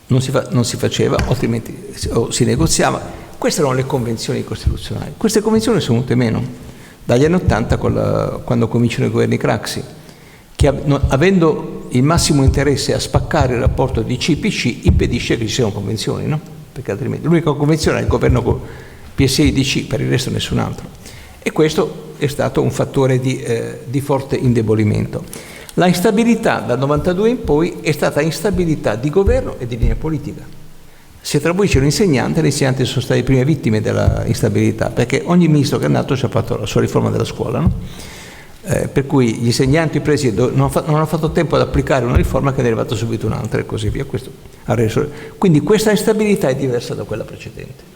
non si faceva, altrimenti si negoziava. Queste erano le convenzioni costituzionali. Queste convenzioni sono venute meno dagli anni 80 quando cominciano i governi Craxi, che avendo il massimo interesse a spaccare il rapporto di DC-PC impedisce che ci siano convenzioni, no? Perché altrimenti l'unica convenzione è il governo con PSI e DC, per il resto nessun altro. E questo è stato un fattore di forte indebolimento. La instabilità dal 92 in poi è stata instabilità di governo e di linea politica. Se tra voi c'è un insegnante, gli insegnanti sono state le prime vittime della instabilità, perché ogni ministro che è nato ci ha fatto la sua riforma della scuola, no? per cui gli insegnanti presi non hanno fatto tempo ad applicare una riforma che ne è arrivata subito un'altra e così via. Quindi questa instabilità è diversa da quella precedente.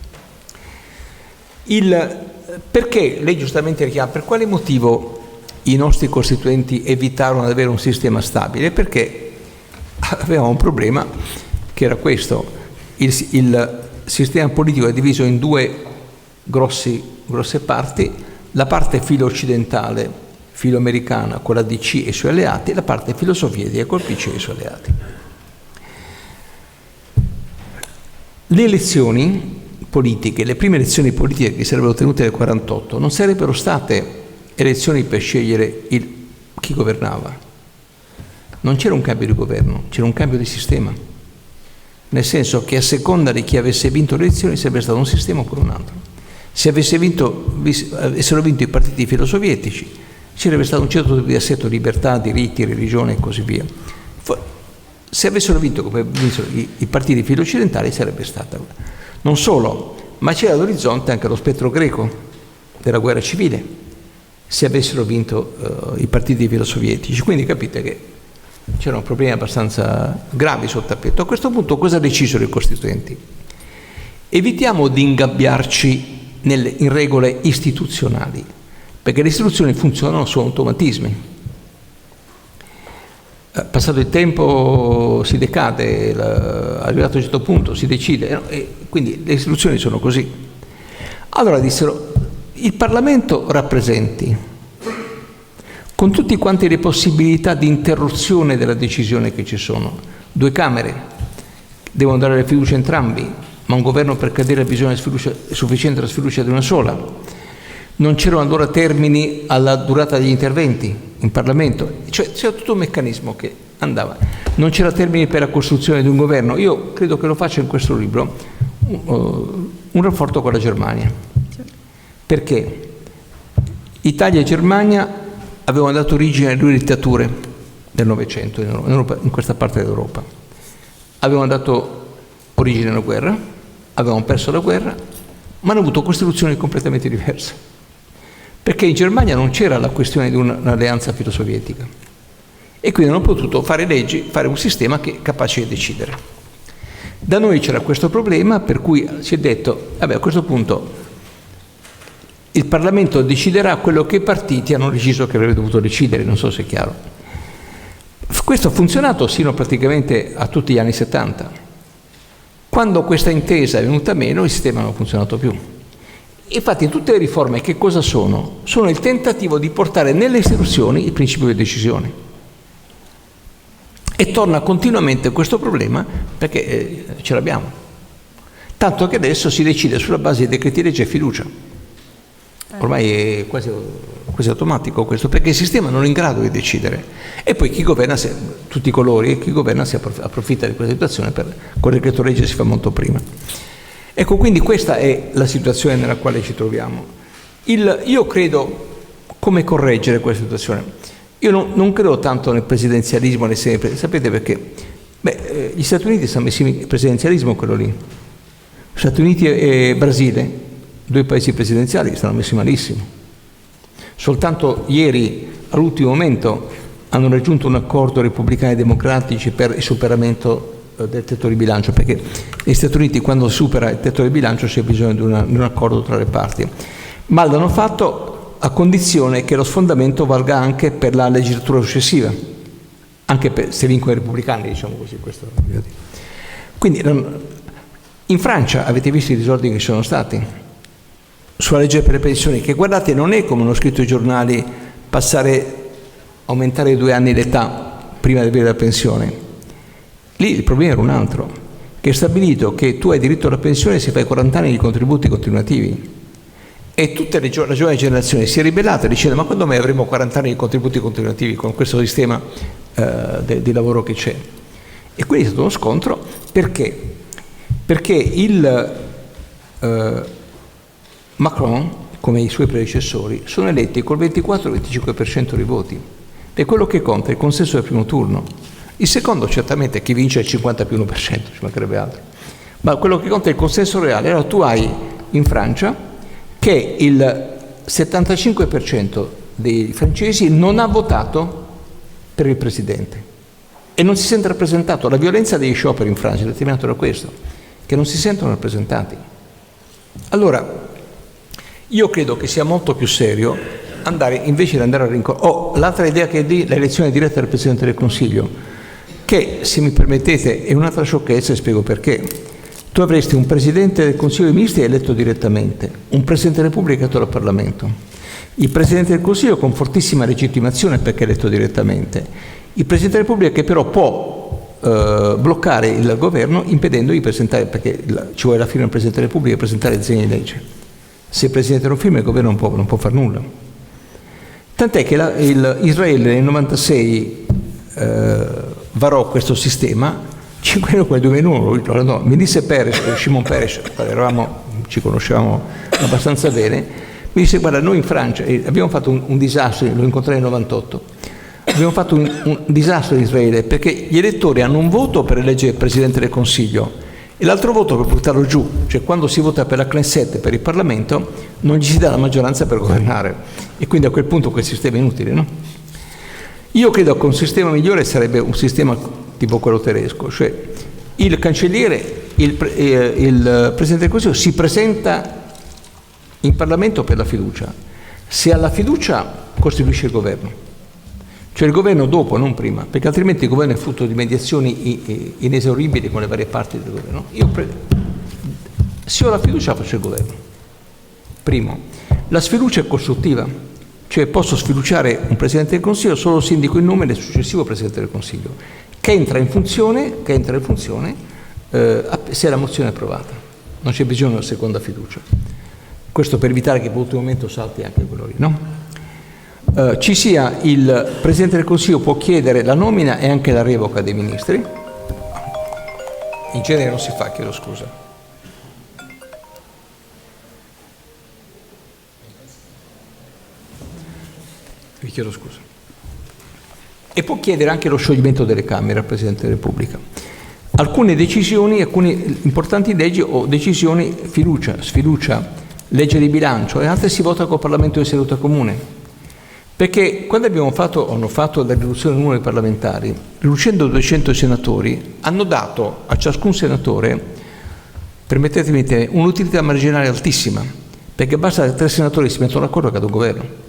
Perché lei giustamente richiama, per quale motivo i nostri costituenti evitarono di avere un sistema stabile? Perché avevamo un problema che era questo: il sistema politico è diviso in due grosse parti, la parte filo-occidentale, filo-americana con la DC e i suoi alleati, e la parte filo-sovietica col PC e i suoi alleati. Le elezioni politiche, le prime elezioni politiche che sarebbero tenute nel 1948, non sarebbero state elezioni per scegliere chi governava. Non c'era un cambio di governo, c'era un cambio di sistema. Nel senso che a seconda di chi avesse vinto le elezioni sarebbe stato un sistema oppure un altro. Se avessero vinto i partiti filosovietici, ci sarebbe stato un certo tipo di assetto, libertà, diritti, religione e così via. Se avessero vinto come vinsero i partiti filo-occidentali sarebbe stata. Non solo, ma c'era all'orizzonte anche lo spettro greco della guerra civile, se avessero vinto i partiti filosovietici. Quindi capite che c'erano problemi abbastanza gravi sul tappeto. A questo punto cosa decisero i costituenti? Evitiamo di ingabbiarci in regole istituzionali, perché le istituzioni funzionano su automatismi. Passato il tempo si decade, arrivato a un certo punto si decide, e quindi le istituzioni sono così. Allora dissero: il Parlamento rappresenti, con tutte quante le possibilità di interruzione della decisione che ci sono. 2 Camere, devono dare la fiducia entrambi, ma un governo per cadere ha bisogno di sufficiente la sfiducia di una sola. Non c'erano allora termini alla durata degli interventi in Parlamento, cioè c'era tutto un meccanismo che andava. Non c'era termini per la costruzione di un governo. Io credo che lo faccia in questo libro un rapporto con la Germania, perché Italia e Germania avevano dato origine a 2 dittature del Novecento in questa parte d'Europa. Avevano dato origine a una guerra, avevano perso la guerra, ma hanno avuto costituzioni completamente diverse. Perché in Germania non c'era la questione di un'alleanza filosovietica e quindi hanno potuto fare leggi, fare un sistema che è capace di decidere. Da noi c'era questo problema, per cui si è detto: vabbè, a questo punto il Parlamento deciderà quello che i partiti hanno deciso che avrebbe dovuto decidere, non so se è chiaro. Questo ha funzionato sino praticamente a tutti gli anni 70. Quando questa intesa è venuta meno, il sistema non ha funzionato più. Infatti tutte le riforme che cosa sono? Sono il tentativo di portare nelle istituzioni il principio di decisione. E torna continuamente questo problema perché ce l'abbiamo. Tanto che adesso si decide sulla base dei decreti legge e fiducia. Ormai è quasi automatico questo, perché il sistema non è in grado di decidere. E poi chi governa, tutti i colori, e chi governa si approfitta di questa situazione, con il decreto legge si fa molto prima. Ecco, quindi questa è la situazione nella quale ci troviamo. Io credo, come correggere questa situazione? Io non credo tanto nel presidenzialismo, sapete perché? Gli Stati Uniti stanno messi in presidenzialismo, quello lì. Stati Uniti e Brasile, 2 paesi presidenziali, stanno messi malissimo. Soltanto ieri, all'ultimo momento, hanno raggiunto un accordo repubblicani e democratici per il superamento del tetto di bilancio, perché negli Stati Uniti quando supera il tetto di bilancio c'è bisogno di un accordo tra le parti, ma l'hanno fatto a condizione che lo sfondamento valga anche per la legislatura successiva, anche se vincono i repubblicani, diciamo così. Questo. Quindi in Francia avete visto i disordini che ci sono stati sulla legge per le pensioni, che guardate non è come hanno scritto i giornali aumentare di 2 anni l'età prima di avere la pensione. Lì il problema era un altro, che è stabilito che tu hai diritto alla pensione se fai 40 anni di contributi continuativi. E tutta la giovane generazione si è ribellata dicendo: ma quando mai avremo 40 anni di contributi continuativi con questo sistema di lavoro che c'è? E quindi è stato uno scontro. Perché? Perché Macron, come i suoi predecessori, sono eletti col 24-25% dei voti. E quello che conta è il consenso del primo turno. Il secondo certamente chi vince è il 50+1%, ci mancherebbe altro. Ma quello che conta è il consenso reale. Allora tu hai in Francia che il 75% dei francesi non ha votato per il presidente e non si sente rappresentato. La violenza degli scioperi in Francia è determinata da questo, che non si sentono rappresentati. Allora, io credo che sia molto più serio invece di andare a rincorrere. L'altra idea che è l'elezione diretta del Presidente del Consiglio, che, se mi permettete, è un'altra sciocchezza e spiego perché. Tu avresti un Presidente del Consiglio dei Ministri eletto direttamente, un Presidente della Repubblica eletto dal Parlamento, il Presidente del Consiglio con fortissima legittimazione perché è eletto direttamente, il Presidente della Repubblica che però può bloccare il governo impedendogli di presentare, perché ci vuole alla fine un Presidente della Repubblica per presentare il disegno di legge. Se il Presidente non firma il governo non può fare nulla. Tant'è che Israele nel 96 varò questo sistema. 5 anni dopo, nel 2001, mi disse Shimon Peres, ci conoscevamo abbastanza bene, mi disse: guarda, noi in Francia abbiamo fatto un disastro, lo incontrai nel 98, abbiamo fatto un disastro in Israele perché gli elettori hanno un voto per eleggere il Presidente del Consiglio e l'altro voto per portarlo giù, cioè quando si vota per la Knesset, per il Parlamento, non gli si dà la maggioranza per governare e quindi a quel punto quel sistema è inutile, no? Io credo che un sistema migliore sarebbe un sistema tipo quello tedesco, cioè il cancelliere, il Presidente del Consiglio si presenta in Parlamento per la fiducia. Se ha la fiducia costituisce il governo, cioè il governo dopo, non prima, perché altrimenti il governo è frutto di mediazioni inesauribili con le varie parti del governo. Se ho la fiducia faccio il governo. Primo, la sfiducia è costruttiva, cioè posso sfiduciare un Presidente del Consiglio solo se indico il nome del successivo Presidente del Consiglio, che entra in funzione se la mozione è approvata. Non c'è bisogno della seconda fiducia. Questo per evitare che all'ultimo momento salti anche quello lì, no? Ci sia il Presidente del Consiglio può chiedere la nomina e anche la revoca dei ministri. In genere non si fa, chiedo scusa. Vi chiedo scusa. E può chiedere anche lo scioglimento delle Camere al Presidente della Repubblica. Alcune decisioni, alcune importanti leggi o decisioni, fiducia, sfiducia, legge di bilancio e altre si vota col Parlamento in seduta comune. Perché quando hanno fatto la riduzione del numero dei parlamentari, riducendo 200 senatori, hanno dato a ciascun senatore, permettetemi di dire, un'utilità marginale altissima, perché basta che 3 senatori si mettono d'accordo che cade un governo.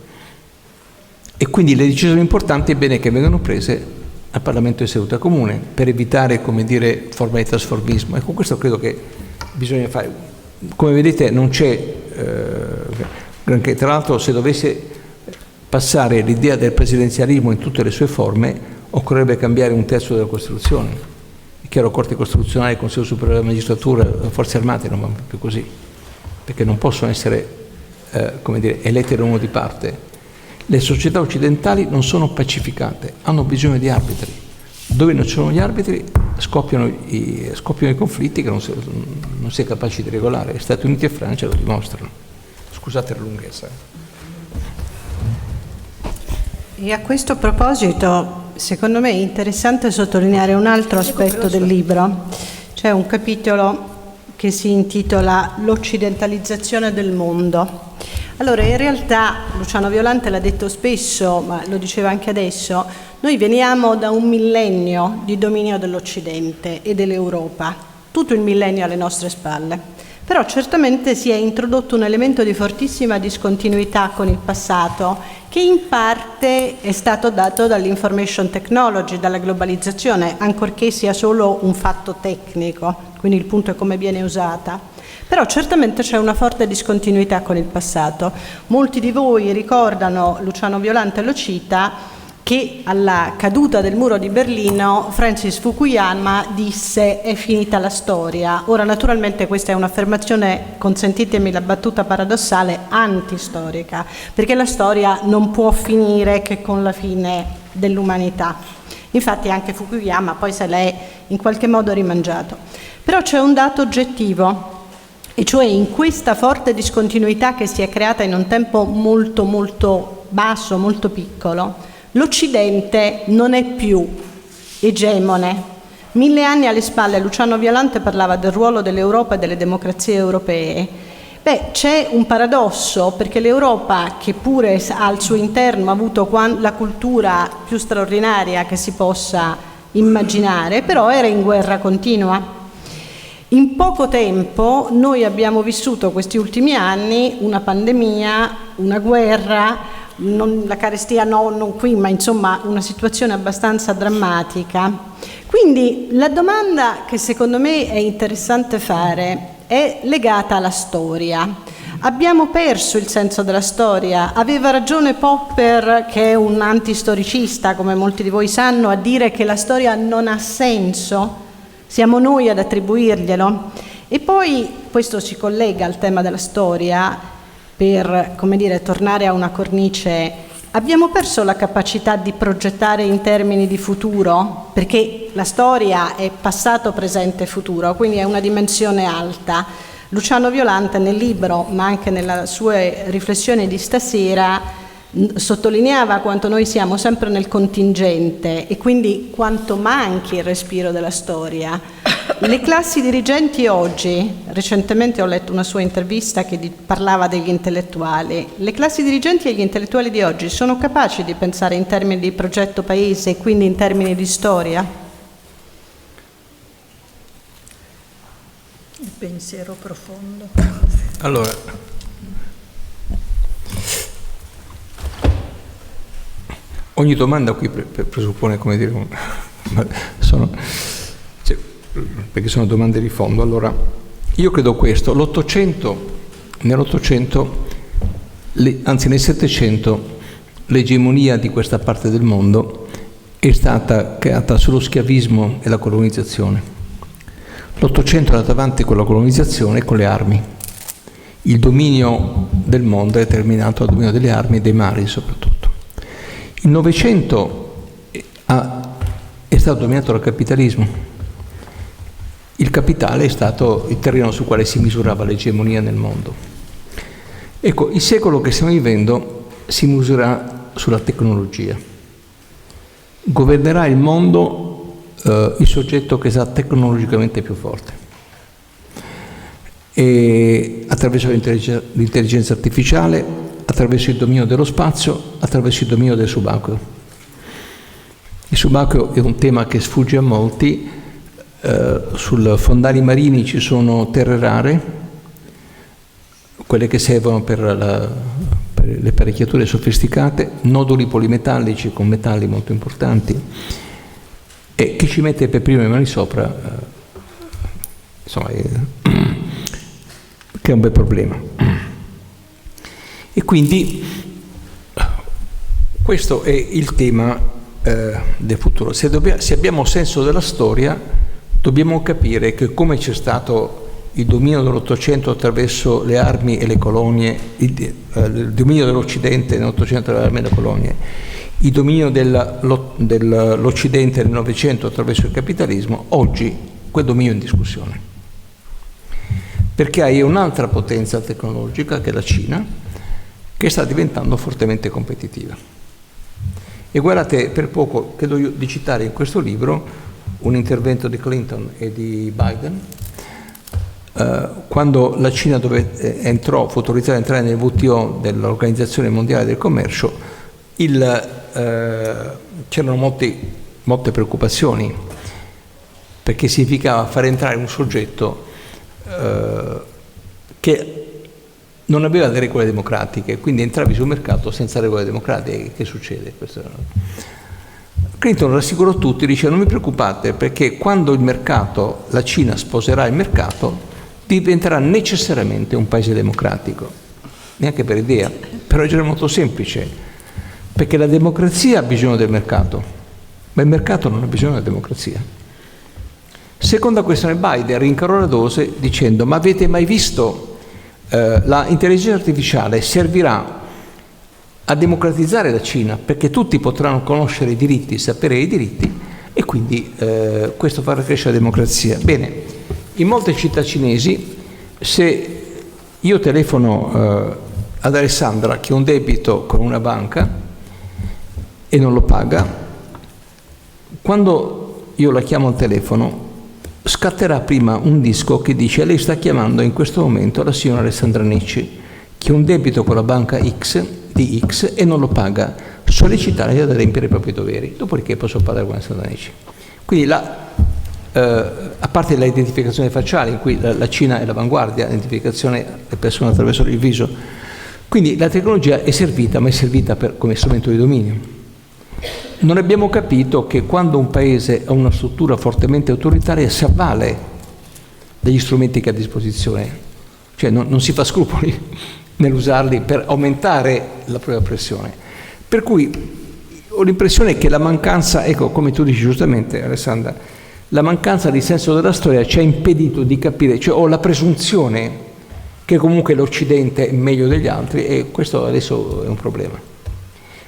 E quindi le decisioni importanti è bene che vengano prese al Parlamento in seduta comune per evitare, come dire, forma di trasformismo. E con questo credo che bisogna fare. Come vedete non c'è granché. Tra l'altro, se dovesse passare l'idea del presidenzialismo in tutte le sue forme, occorrerebbe cambiare 1/3 della Costituzione. È chiaro, Corte Costituzionale, Consiglio Superiore della Magistratura, Forze Armate non vanno più così, perché non possono essere, come dire, elette da uno di parte. Le società occidentali non sono pacificate, hanno bisogno di arbitri. Dove non ci sono gli arbitri scoppiano i conflitti che non si è capaci di regolare. Stati Uniti e Francia lo dimostrano. Scusate la lunghezza. E a questo proposito, secondo me è interessante sottolineare un altro aspetto del libro. C'è un capitolo che si intitola L'occidentalizzazione del mondo. Allora, in realtà, Luciano Violante l'ha detto spesso, ma lo diceva anche adesso, noi veniamo da un millennio di dominio dell'Occidente e dell'Europa, tutto il millennio alle nostre spalle. Però certamente si è introdotto un elemento di fortissima discontinuità con il passato, che in parte è stato dato dall'information technology, dalla globalizzazione, ancorché sia solo un fatto tecnico, quindi il punto è come viene usata. Però certamente c'è una forte discontinuità con il passato. Molti di voi ricordano, Luciano Violante lo cita, che alla caduta del muro di Berlino Francis Fukuyama disse: è finita la storia. Ora naturalmente questa è un'affermazione, consentitemi la battuta paradossale, antistorica, perché la storia non può finire che con la fine dell'umanità. Infatti anche Fukuyama poi se l'è in qualche modo rimangiato. Però c'è un dato oggettivo, e cioè in questa forte discontinuità che si è creata in un tempo molto molto basso, molto piccolo, l'Occidente non è più egemone. 1000 anni alle spalle, Luciano Violante parlava del ruolo dell'Europa e delle democrazie europee. Beh, c'è un paradosso, perché l'Europa, che pure al suo interno ha avuto la cultura più straordinaria che si possa immaginare, però era in guerra continua. In poco tempo noi abbiamo vissuto questi ultimi anni una pandemia, una guerra, la carestia non qui, ma insomma una situazione abbastanza drammatica. Quindi la domanda che secondo me è interessante fare è legata alla storia. Abbiamo perso il senso della storia. Aveva ragione Popper, che è un antistoricista, come molti di voi sanno, a dire che la storia non ha senso. Siamo noi ad attribuirglielo. E poi questo si collega al tema della storia per, come dire, tornare a una cornice. Abbiamo perso la capacità di progettare in termini di futuro, perché la storia è passato, presente e futuro, quindi è una dimensione alta. Luciano Violante nel libro, ma anche nelle sue riflessioni di stasera, sottolineava quanto noi siamo sempre nel contingente e quindi quanto manchi il respiro della storia. Le classi dirigenti oggi, recentemente ho letto una sua intervista che parlava degli intellettuali, le classi dirigenti e gli intellettuali di oggi sono capaci di pensare in termini di progetto paese e quindi in termini di storia? Il pensiero profondo. Allora, ogni domanda qui presuppone, come dire, perché sono domande di fondo. Allora, io credo questo: nell'Ottocento, anzi nel Settecento, l'egemonia di questa parte del mondo è stata creata sullo schiavismo e la colonizzazione. L'Ottocento è andato avanti con la colonizzazione e con le armi. Il dominio del mondo è terminato dal dominio delle armi e dei mari soprattutto. Il Novecento è stato dominato dal capitalismo. Il capitale è stato il terreno su quale si misurava l'egemonia nel mondo. Ecco, il secolo che stiamo vivendo si misurerà sulla tecnologia. Governerà il mondo il soggetto che sarà tecnologicamente più forte, e attraverso l'intelligenza artificiale, attraverso il dominio dello spazio, attraverso il dominio del subacqueo. Il subacqueo è un tema che sfugge a molti. Sul fondali marini ci sono terre rare, quelle che servono per le apparecchiature sofisticate, noduli polimetallici con metalli molto importanti, e chi ci mette per primo le mani sopra, insomma, che è un bel problema. E quindi questo è il tema del futuro. Se abbiamo senso della storia, dobbiamo capire che come c'è stato il dominio dell'Ottocento attraverso le armi e le colonie, il dominio dell'Occidente nell'Ottocento attraverso le armi e le colonie, il dominio dell'Occidente nel Novecento attraverso il capitalismo, oggi quel dominio è in discussione. Perché hai un'altra potenza tecnologica, che è la Cina, che sta diventando fortemente competitiva. E guardate, per poco credo di citare in questo libro un intervento di Clinton e di Biden, quando la Cina fu autorizzata a entrare nel WTO, dell'Organizzazione Mondiale del Commercio, c'erano molte preoccupazioni, perché significava far entrare un soggetto che non aveva le regole democratiche, quindi entravi sul mercato senza regole democratiche. Che succede? Clinton rassicurò tutti, dice: non vi preoccupate, perché quando la Cina sposerà il mercato, diventerà necessariamente un paese democratico. Neanche per idea, per ragione molto semplice, perché la democrazia ha bisogno del mercato, ma il mercato non ha bisogno della democrazia. Seconda questione, Biden rincarò la dose dicendo: ma avete mai visto l'intelligenza artificiale servirà a democratizzare la Cina, perché tutti potranno conoscere i diritti, sapere i diritti, e quindi questo farà crescere la democrazia. Bene, in molte città cinesi, se io telefono ad Alessandra che ha un debito con una banca e non lo paga, quando io la chiamo al telefono, scatterà prima un disco che dice: lei sta chiamando in questo momento la signora Alessandra Necci, che ha un debito con la banca X di X e non lo paga, sollecitare ad adempiere i propri doveri, dopodiché posso parlare con Alessandra Necci. Quindi a parte l'identificazione facciale, in cui la Cina è l'avanguardia, l'identificazione delle persone attraverso il viso, quindi la tecnologia è servita, ma è servita come strumento di dominio. Non abbiamo capito che quando un paese ha una struttura fortemente autoritaria si avvale degli strumenti che ha a disposizione, cioè non si fa scrupoli nell'usarli per aumentare la propria pressione. Per cui ho l'impressione che la mancanza, ecco, come tu dici giustamente, Alessandra, la mancanza di senso della storia ci ha impedito di capire, cioè ho la presunzione che comunque l'Occidente è meglio degli altri, e questo adesso è un problema.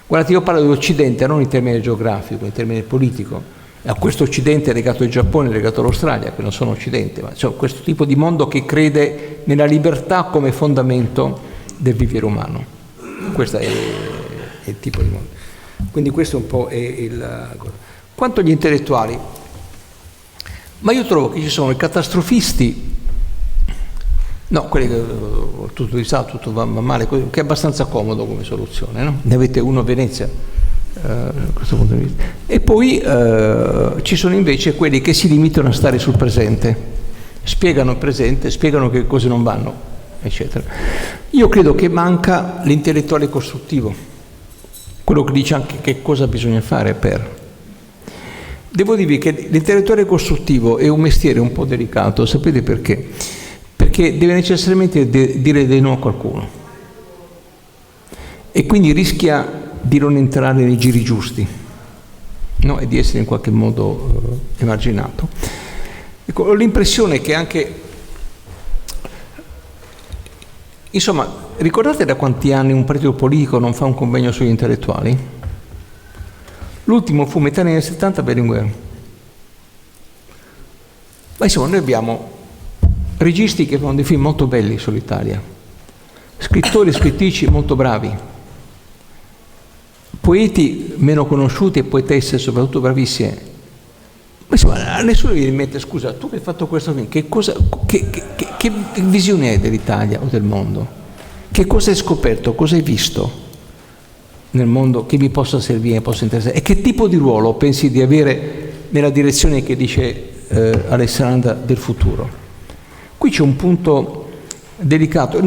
Guardate, io parlo dell'Occidente non in termini geografico, in termini politico. A questo Occidente è legato il Giappone, è legato all'Australia, che non sono Occidente, ma cioè questo tipo di mondo che crede nella libertà come fondamento del vivere umano. Questo è il tipo di mondo. Quindi questo un po' è il... Quanto agli intellettuali, ma io trovo che ci sono i catastrofisti, no, quelli che tutto di sa, tutto va male, che è abbastanza comodo come soluzione, no? Ne avete uno a Venezia, da questo punto di vista. E poi ci sono invece quelli che si limitano a stare sul presente, spiegano il presente, spiegano che cose non vanno, eccetera. Io credo che manca l'intellettuale costruttivo, quello che dice anche che cosa bisogna fare per... Devo dirvi che l'intellettuale costruttivo è un mestiere un po' delicato, sapete perché? Perché deve necessariamente dire dei no a qualcuno e quindi rischia di non entrare nei giri giusti, no? E di essere in qualche modo emarginato. Ecco, ho l'impressione che anche... Insomma, ricordate da quanti anni un partito politico non fa un convegno sugli intellettuali? L'ultimo fu metà anni 70 Berlinguer. Ma insomma, noi abbiamo registi che fanno dei film molto belli sull'Italia, scrittori e scrittrici molto bravi, poeti meno conosciuti e poetesse soprattutto bravissime. Ma insomma, a nessuno gli mette: scusa, tu che hai fatto questo film, che visione hai dell'Italia o del mondo? Che cosa hai scoperto? Cosa hai visto nel mondo che mi possa servire, possa interessare? E che tipo di ruolo pensi di avere nella direzione che dice Alessandra del futuro? Qui c'è un punto delicato,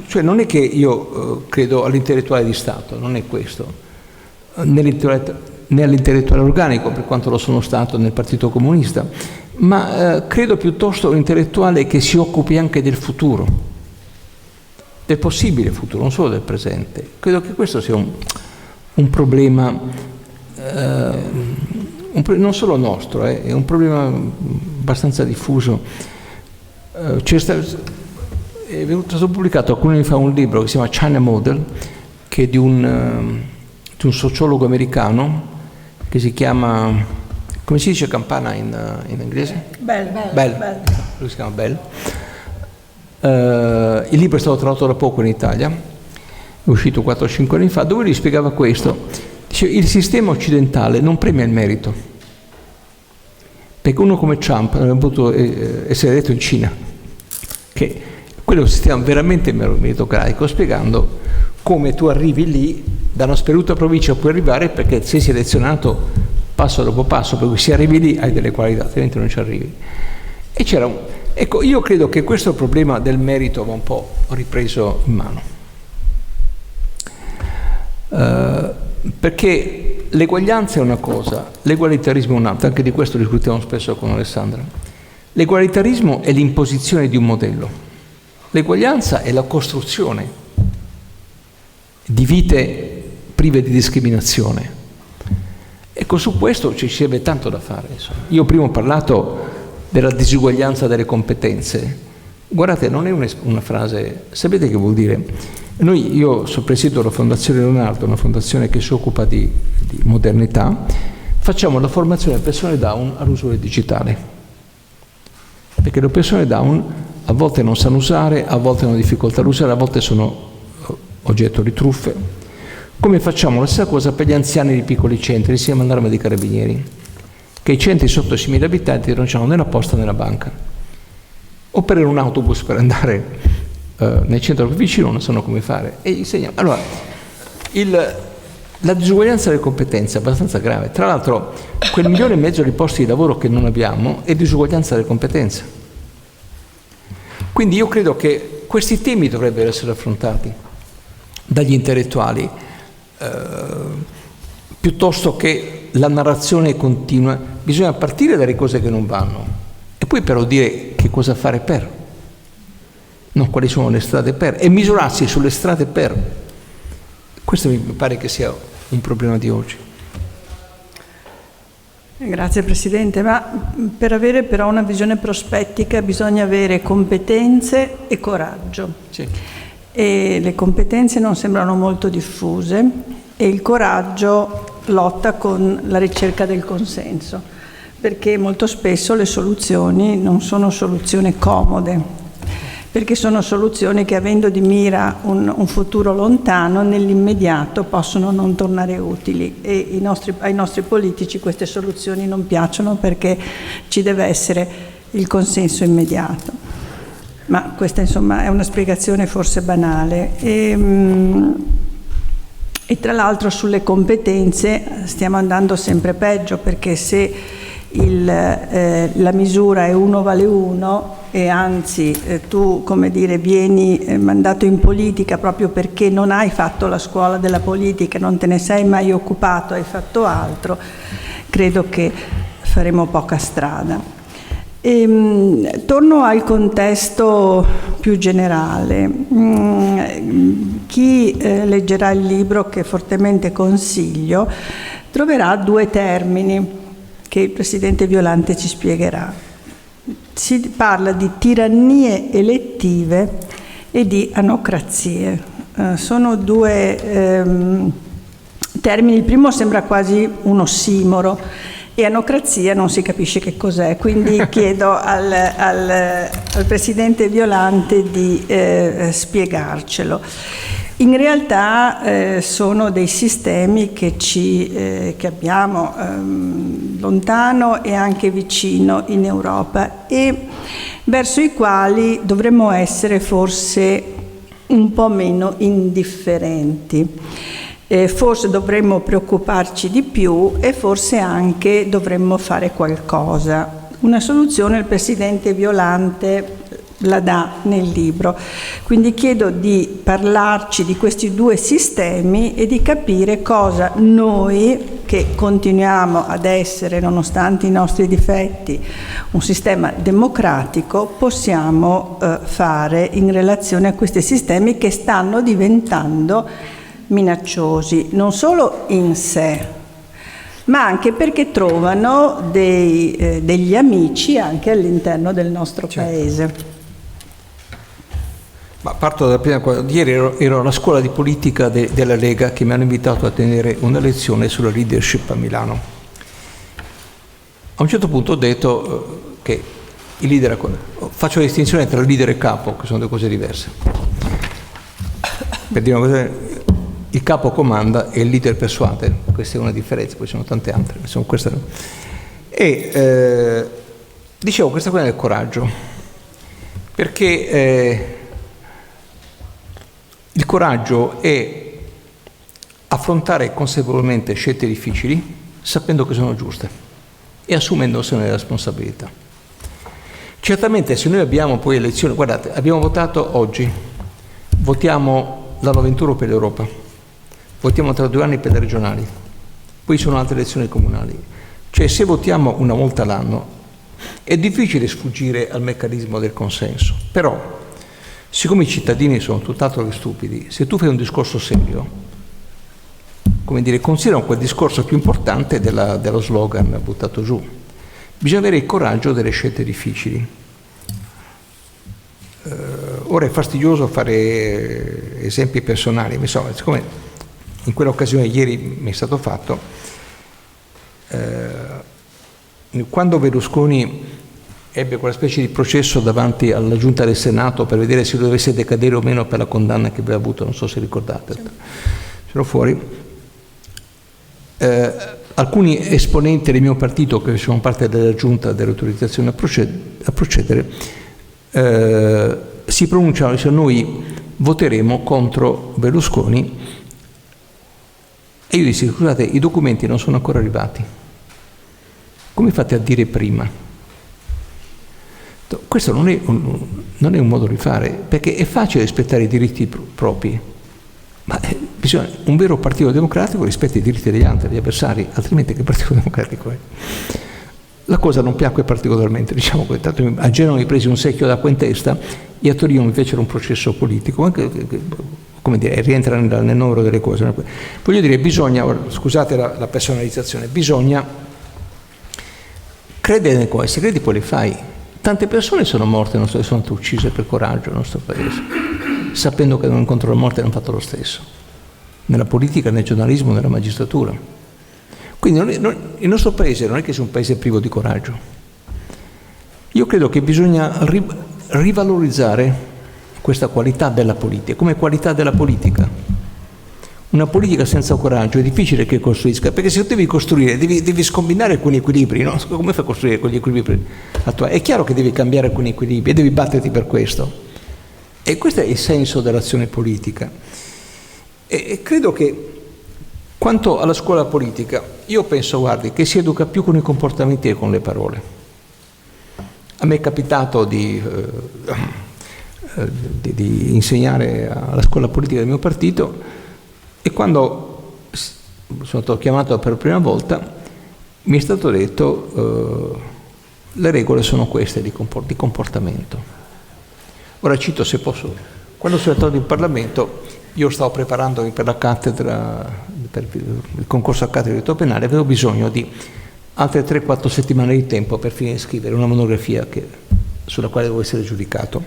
cioè non è che io credo all'intellettuale di Stato, non è questo, né all'intellettuale organico, per quanto lo sono stato nel Partito Comunista, ma credo piuttosto all'intellettuale che si occupi anche del futuro, del possibile futuro, non solo del presente. Credo che questo sia un problema, non solo nostro, è un problema abbastanza diffuso. È stato pubblicato alcuni anni fa un libro che si chiama China Model, che è di un sociologo americano che si chiama, come si dice campana in inglese? Bell. Lui si chiama Bell. Il libro è stato tradotto da poco in Italia, è uscito 4-5 anni fa, dove lui spiegava questo. Dice: il sistema occidentale non premia il merito, perché uno come Trump avrebbe potuto essere eletto in Cina, che quello è un sistema veramente meritocratico, spiegando come tu arrivi lì, da una speruta provincia puoi arrivare perché sei selezionato passo dopo passo, per cui se arrivi lì hai delle qualità, altrimenti non ci arrivi. E c'era ecco, io credo che questo problema del merito va un po' ripreso in mano, perché l'eguaglianza è una cosa, l'egualitarismo è un'altra, anche di questo discutiamo spesso con Alessandra. L'egualitarismo è l'imposizione di un modello, l'eguaglianza è la costruzione di vite prive di discriminazione. Ecco, su questo ci sarebbe tanto da fare. Insomma. Io prima ho parlato della disuguaglianza delle competenze. Guardate, non è una frase, sapete che vuol dire? Io presiedo la Fondazione Leonardo, una fondazione che si occupa di modernità, facciamo la formazione delle persone Down all'uso del digitale. Perché le persone Down a volte non sanno usare, a volte hanno difficoltà a usare, a volte sono oggetto di truffe. Come facciamo la stessa cosa per gli anziani di piccoli centri, insieme all'Arma dei Carabinieri, che i centri sotto i 6.000 abitanti non hanno né la posta né la banca. O per un autobus per andare nel centro più vicino non sanno come fare. E insegnano. Allora, la disuguaglianza delle competenze è abbastanza grave. Tra l'altro, quel 1,5 milioni di posti di lavoro che non abbiamo è disuguaglianza delle competenze. Quindi io credo che questi temi dovrebbero essere affrontati dagli intellettuali, piuttosto che la narrazione continua. Bisogna partire dalle cose che non vanno e poi però dire che cosa fare per, non quali sono le strade per, e misurarsi sulle strade per. Questo mi pare che sia un problema di oggi. Grazie Presidente, ma per avere però una visione prospettica bisogna avere competenze e coraggio. Sì. E le competenze non sembrano molto diffuse e il coraggio lotta con la ricerca del consenso, perché molto spesso le soluzioni non sono soluzioni comode, perché sono soluzioni che, avendo di mira un futuro lontano, nell'immediato possono non tornare utili, e ai nostri politici queste soluzioni non piacciono, perché ci deve essere il consenso immediato. Ma questa insomma è una spiegazione forse banale. E tra l'altro sulle competenze stiamo andando sempre peggio, perché se la misura è 1 vale 1 e anzi tu, come dire, vieni mandato in politica proprio perché non hai fatto la scuola della politica, non te ne sei mai occupato, hai fatto altro, credo che faremo poca strada. Torno al contesto più generale. Chi leggerà il libro, che fortemente consiglio, troverà 2 termini che il Presidente Violante ci spiegherà. Si parla di tirannie elettive e di anocrazie. Sono 2 termini, il primo sembra quasi un ossimoro, e anocrazia non si capisce che cos'è, quindi chiedo al Presidente Violante di spiegarcelo. In realtà sono dei sistemi che abbiamo lontano e anche vicino in Europa, e verso i quali dovremmo essere forse un po' meno indifferenti. Forse dovremmo preoccuparci di più e forse anche dovremmo fare qualcosa. Una soluzione il Presidente Violante la dà nel libro, quindi chiedo di parlarci di questi 2 sistemi e di capire cosa noi, che continuiamo ad essere, nonostante i nostri difetti, un sistema democratico, possiamo fare in relazione a questi sistemi che stanno diventando minacciosi, non solo in sé, ma anche perché trovano degli amici anche all'interno del nostro Paese. Ma parto dalla prima cosa. Ieri ero alla scuola di politica della Lega, che mi hanno invitato a tenere una lezione sulla leadership a Milano. A un certo punto ho detto che il leader, faccio la distinzione tra leader e capo, che sono 2 cose diverse. Per dire una cosa, il capo comanda e il leader persuade, questa è una differenza, poi ci sono tante altre. Dicevo, questa cosa del coraggio, perché il coraggio è affrontare consapevolmente scelte difficili, sapendo che sono giuste e assumendosene le responsabilità. Certamente, se noi abbiamo poi elezioni, guardate, abbiamo votato oggi, votiamo l'anno 21 per l'Europa, votiamo tra 2 anni per le regionali, poi sono altre elezioni comunali. Cioè, se votiamo una volta l'anno è difficile sfuggire al meccanismo del consenso, però siccome i cittadini sono tutt'altro che stupidi, se tu fai un discorso serio, come dire, considerano quel discorso più importante dello slogan buttato giù. Bisogna avere il coraggio delle scelte difficili. Ora è fastidioso fare esempi personali, insomma, siccome in quell'occasione ieri mi è stato fatto, quando Berlusconi ebbe quella specie di processo davanti alla giunta del Senato per vedere se dovesse decadere o meno per la condanna che aveva avuto, non so se ricordate, c'ero fuori, alcuni esponenti del mio partito che sono parte della giunta dell'autorizzazione a procedere si pronunciano e dicono: noi voteremo contro Berlusconi. E io dissi: scusate, i documenti non sono ancora arrivati, come fate a dire prima? Questo non è un modo di fare, perché è facile rispettare i diritti propri, ma un vero partito democratico rispetta i diritti degli altri, degli avversari, altrimenti che partito democratico è? La cosa non piacque particolarmente, diciamo che tanto a Genova mi presi un secchio d'acqua in testa e a Torino mi fecero un processo politico, anche, come dire, rientra nel numero delle cose. Voglio dire, bisogna, scusate la personalizzazione, bisogna credere nelle cose, se credi poi le fai. Tante persone sono morte, sono state uccise per coraggio nel nostro paese, sapendo che avevano incontro alla morte hanno fatto lo stesso, nella politica, nel giornalismo, nella magistratura. Quindi il nostro paese non è che sia un paese privo di coraggio. Io credo che bisogna rivalorizzare questa qualità della politica, come qualità della politica. Una politica senza coraggio è difficile che costruisca, perché se tu devi costruire, devi scombinare alcuni equilibri, no? Come fai a costruire quegli equilibri attuali? È chiaro che devi cambiare alcuni equilibri e devi batterti per questo. E questo è il senso dell'azione politica. E credo che, quanto alla scuola politica, io penso, guardi, che si educa più con i comportamenti che con le parole. A me è capitato di insegnare alla scuola politica del mio partito, e quando sono stato chiamato per la prima volta mi è stato detto le regole sono queste di comportamento. Ora cito, se posso, quando sono entrato in Parlamento io stavo preparandomi per la cattedra, per il concorso a cattedra di diritto penale, avevo bisogno di altre 3-4 settimane di tempo per finire di scrivere una monografia sulla quale devo essere giudicato.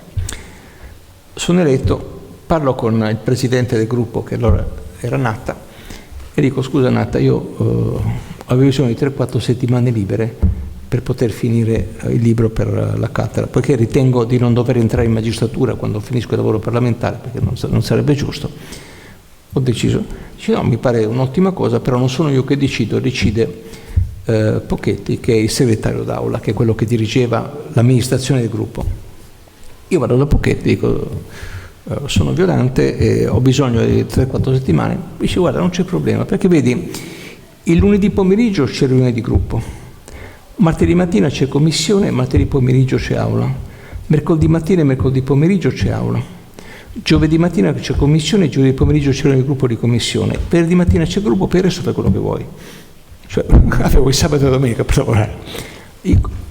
Sono eletto, parlo con il presidente del gruppo, che allora era Natta, e dico: scusa Natta, io avevo bisogno di 3-4 settimane libere per poter finire il libro per la cattedra, poiché ritengo di non dover entrare in magistratura quando finisco il lavoro parlamentare, perché non sarebbe giusto. Ho deciso, dice: no, mi pare un'ottima cosa, però non sono io che decido, decide Pocchetti, che è il segretario d'aula, che è quello che dirigeva l'amministrazione del gruppo. Io vado da Pocchetti, dico: sono Violante e ho bisogno di 3-4 settimane. Dice: guarda, non c'è problema, perché vedi, il lunedì pomeriggio c'è riunione di gruppo, martedì mattina c'è commissione, martedì pomeriggio c'è aula, mercoledì mattina e mercoledì pomeriggio c'è aula, giovedì mattina c'è commissione, giovedì pomeriggio c'è riunione di gruppo di commissione, venerdì mattina c'è gruppo, per il resto fai quello che vuoi. Cioè, avevo il sabato e domenica per lavorare.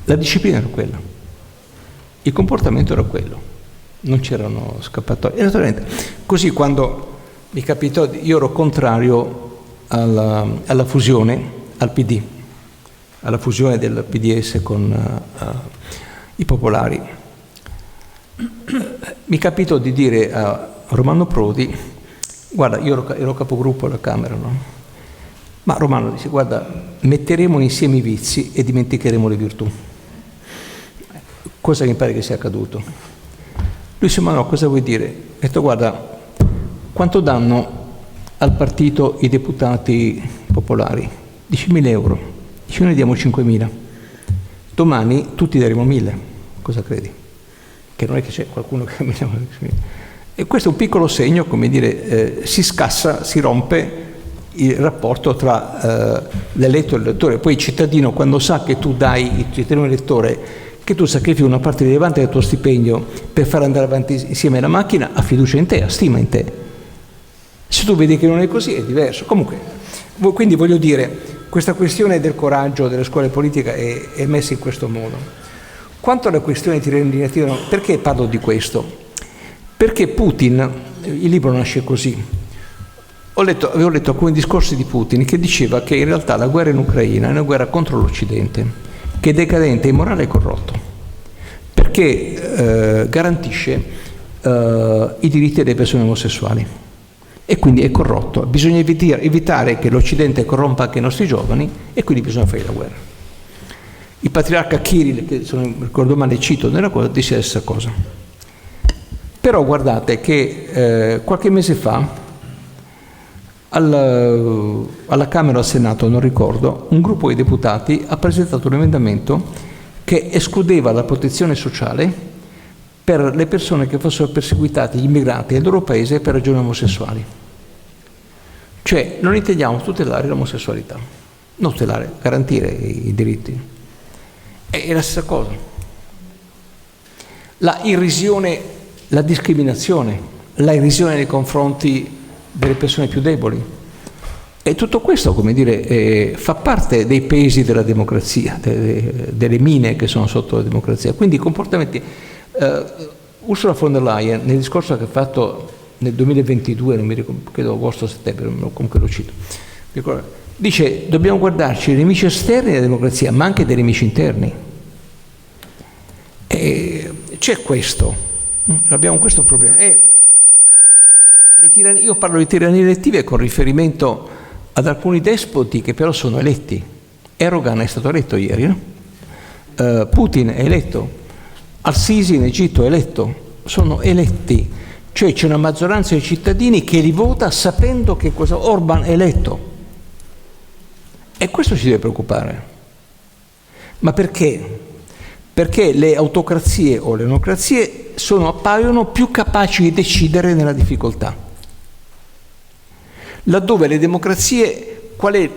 La disciplina era quella, il comportamento era quello. Non c'erano scappatoie. E naturalmente, così quando mi capitò, io ero contrario alla fusione, al PD, alla fusione del PDS con i popolari. Mi capitò di dire a Romano Prodi: guarda, io ero capogruppo alla Camera, no? Ma Romano dice: guarda, metteremo insieme i vizi e dimenticheremo le virtù. Cosa che mi pare che sia accaduto. Lui disse: ma no, cosa vuoi dire? Ho detto: guarda, quanto danno al partito i deputati popolari? 10.000 euro. Dice: noi diamo 5.000. Domani tutti daremo 1.000. Cosa credi? Che non è che c'è qualcuno che mi dà 10.000. E questo è un piccolo segno, come dire, si scassa, si rompe il rapporto tra l'eletto e l'elettore. Poi il cittadino, quando sa che tu dai, il cittadino elettore, che tu sacrifichi una parte rilevante del tuo stipendio per far andare avanti insieme alla macchina, ha fiducia in te, ha stima in te. Se tu vedi che non è così, è diverso. Comunque, quindi voglio dire, questa questione del coraggio delle scuole politiche è messa in questo modo. Quanto alla questione di Tirrenia, perché parlo di questo? Perché Putin, il libro nasce così. Avevo letto alcuni discorsi di Putin che diceva che in realtà la guerra in Ucraina è una guerra contro l'Occidente, che è decadente, immorale e corrotto, perché garantisce i diritti delle persone omosessuali e quindi è corrotto. Bisogna evitare che l'Occidente corrompa anche i nostri giovani e quindi bisogna fare la guerra. Il patriarca Kirill, che se non ricordo male cito nella cosa, dice la stessa cosa. Però guardate che qualche mese fa Alla Camera o al Senato, non ricordo, un gruppo di deputati ha presentato un emendamento che escludeva la protezione sociale per le persone che fossero perseguitate, gli immigrati nel loro paese per ragioni omosessuali. Cioè non intendiamo tutelare l'omosessualità, non tutelare, garantire i diritti. È la stessa cosa. La irrisione, la discriminazione, la irrisione nei confronti delle persone più deboli. E tutto questo, come dire, fa parte dei pesi della democrazia, delle mine che sono sotto la democrazia. Quindi i comportamenti... Ursula von der Leyen, nel discorso che ha fatto nel 2022, non mi ricordo, credo agosto-settembre, comunque lo cito, dice: dobbiamo guardarci i nemici esterni della democrazia, ma anche dei nemici interni. E c'è questo, abbiamo questo problema. Io parlo di tirannie elettive con riferimento ad alcuni despoti che però sono eletti. Erdogan è stato eletto ieri, no? Putin è eletto, Al-Sisi in Egitto è eletto, sono eletti, cioè c'è una maggioranza dei cittadini che li vota sapendo che Orban è eletto. E questo ci deve preoccupare. Ma perché? Perché le autocrazie o le onocrazie appaiono più capaci di decidere nella difficoltà. Laddove le democrazie, qual è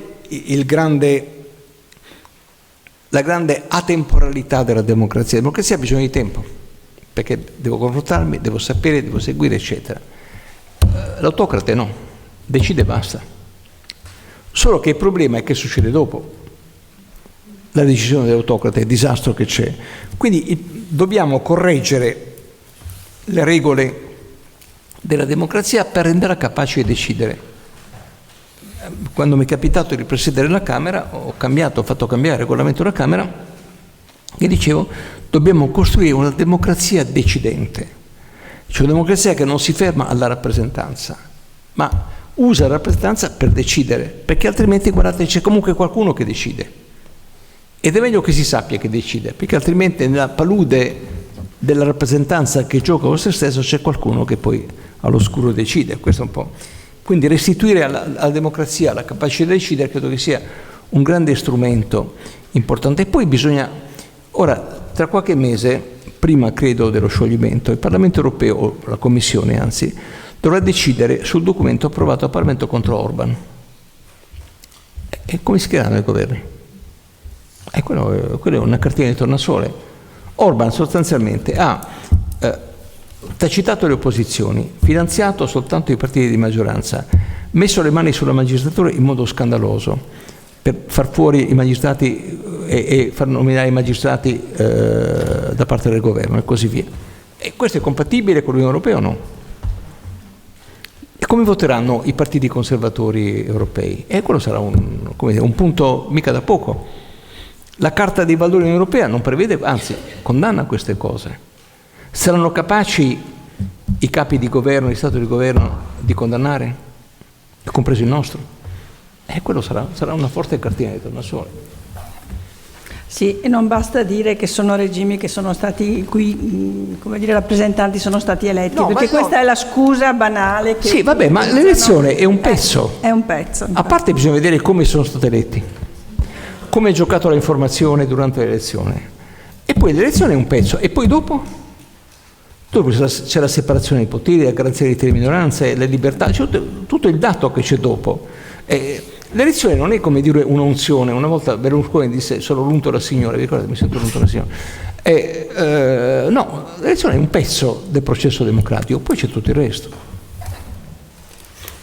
la grande atemporalità della democrazia? La democrazia ha bisogno di tempo, perché devo confrontarmi, devo sapere, devo seguire, eccetera. L'autocrate no, decide e basta. Solo che il problema è che succede dopo la decisione dell'autocrate, il disastro che c'è. Quindi dobbiamo correggere le regole della democrazia per renderla capace di decidere. Quando mi è capitato di presiedere la Camera, ho fatto cambiare il regolamento della Camera e dicevo: dobbiamo costruire una democrazia decidente, cioè una democrazia che non si ferma alla rappresentanza, ma usa la rappresentanza per decidere, perché altrimenti, guardate, c'è comunque qualcuno che decide. Ed è meglio che si sappia che decide, perché altrimenti nella palude della rappresentanza che gioca con se stesso c'è qualcuno che poi all'oscuro decide. Questo è un po'. Quindi restituire alla democrazia la capacità di decidere credo che sia un grande strumento importante. E poi bisogna, ora, tra qualche mese, prima credo dello scioglimento, il Parlamento europeo, o la Commissione anzi, dovrà decidere sul documento approvato dal Parlamento contro Orban. E come si creeranno i governi? Quello è una cartina di tornasole. Orban sostanzialmente ha tacitato le opposizioni, finanziato soltanto i partiti di maggioranza, messo le mani sulla magistratura in modo scandaloso per far fuori i magistrati e far nominare i magistrati da parte del governo e così via. E questo è compatibile con l'Unione Europea o no? E come voteranno i partiti conservatori europei? E quello sarà un punto mica da poco. La Carta dei Valori Europea non prevede, anzi condanna queste cose. Saranno capaci i capi di governo, di Stato di governo, di condannare, compreso il nostro? Quello sarà una forte cartina di tornasole. Sì, e non basta dire che sono regimi che sono stati, cui rappresentanti sono stati eletti, no, perché questa è la scusa banale che... Sì, vabbè, ma l'elezione è un pezzo. È un pezzo. A parte bisogna vedere come sono stati eletti, come è giocato l'informazione durante l'elezione. E poi l'elezione è un pezzo. E poi dopo? Dopo c'è la separazione dei poteri, la garanzia dei diritti di minoranza, le libertà, c'è tutto il dato che c'è dopo. L'elezione non è come dire un'unzione. Una volta Berlusconi disse: sono l'unto della Signora, vi ricordate? Mi sento l'unto della Signora. No, l'elezione è un pezzo del processo democratico, poi c'è tutto il resto.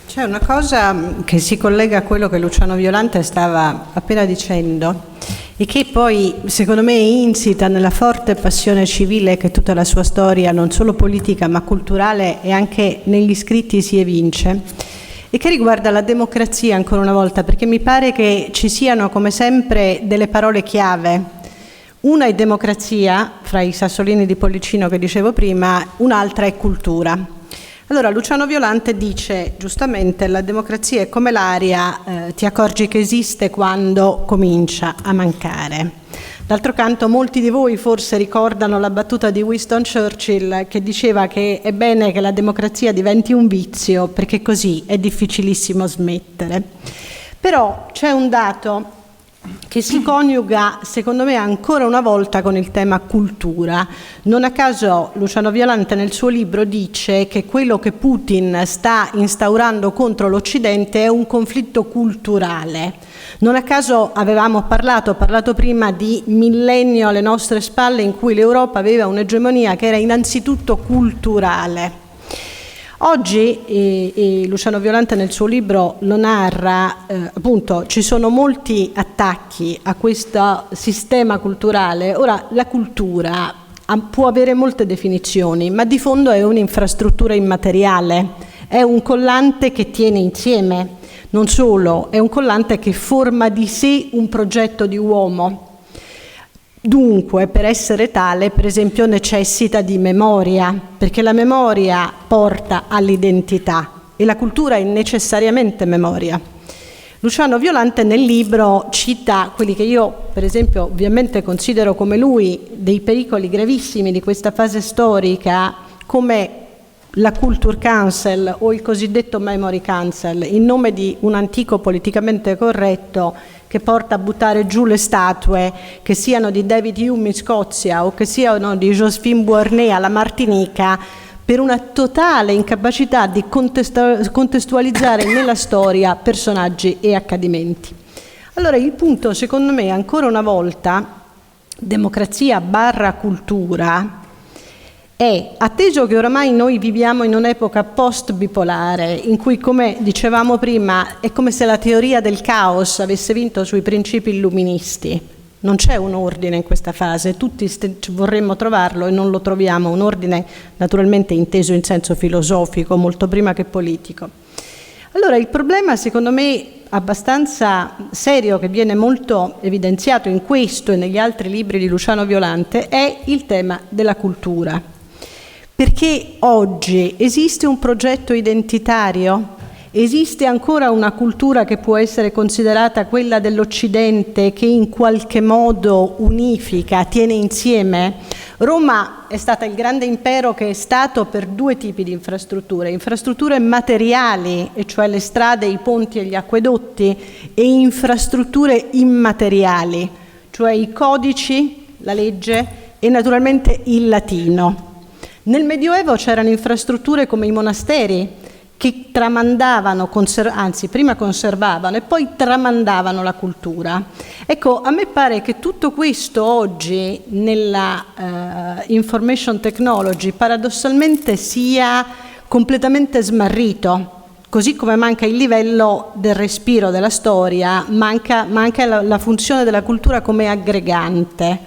C'è una cosa che si collega a quello che Luciano Violante stava appena dicendo e che poi secondo me è insita nella forte passione civile che tutta la sua storia, non solo politica ma culturale e anche negli scritti si evince, e che riguarda la democrazia ancora una volta, perché mi pare che ci siano come sempre delle parole chiave. Una è democrazia, fra i sassolini di Pollicino che dicevo prima, un'altra è cultura. Allora Luciano Violante dice giustamente: la democrazia è come l'aria, ti accorgi che esiste quando comincia a mancare. D'altro canto molti di voi forse ricordano la battuta di Winston Churchill che diceva che è bene che la democrazia diventi un vizio perché così è difficilissimo smettere. Però c'è un dato che si coniuga, secondo me, ancora una volta con il tema cultura. Non a caso Luciano Violante nel suo libro dice che quello che Putin sta instaurando contro l'Occidente è un conflitto culturale. Non a caso avevamo parlato prima di millennio alle nostre spalle in cui l'Europa aveva un'egemonia che era innanzitutto culturale. Oggi, Luciano Violante nel suo libro lo narra, appunto ci sono molti attacchi a questo sistema culturale. Ora, la cultura può avere molte definizioni, ma di fondo è un'infrastruttura immateriale, è un collante che tiene insieme, non solo, è un collante che forma di sé un progetto di uomo. Dunque, per essere tale, per esempio, necessita di memoria, perché la memoria porta all'identità e la cultura è necessariamente memoria. Luciano Violante nel libro cita quelli che io, per esempio, ovviamente considero come lui dei pericoli gravissimi di questa fase storica, come la Culture Council o il cosiddetto Memory Council, in nome di un antico politicamente corretto che porta a buttare giù le statue, che siano di David Hume in Scozia o che siano di Joséphine Beauharnais alla Martinica, per una totale incapacità di contestualizzare nella storia personaggi e accadimenti. Allora il punto, secondo me, ancora una volta, democrazia / cultura, è, atteso che oramai noi viviamo in un'epoca post-bipolare, in cui, come dicevamo prima, è come se la teoria del caos avesse vinto sui principi illuministi. Non c'è un ordine in questa fase, tutti vorremmo trovarlo e non lo troviamo, un ordine naturalmente inteso in senso filosofico, molto prima che politico. Allora il problema, secondo me, abbastanza serio, che viene molto evidenziato in questo e negli altri libri di Luciano Violante, è il tema della cultura. Perché oggi esiste un progetto identitario? Esiste ancora una cultura che può essere considerata quella dell'Occidente, che in qualche modo unifica, tiene insieme? Roma è stata il grande impero che è stato per due tipi di infrastrutture materiali, e cioè le strade, i ponti e gli acquedotti, e infrastrutture immateriali, cioè i codici, la legge e naturalmente il latino. Nel Medioevo c'erano infrastrutture come i monasteri, che tramandavano, prima conservavano e poi tramandavano la cultura. Ecco, a me pare che tutto questo oggi nella information technology paradossalmente sia completamente smarrito, così come manca il livello del respiro della storia, manca la funzione della cultura come aggregante.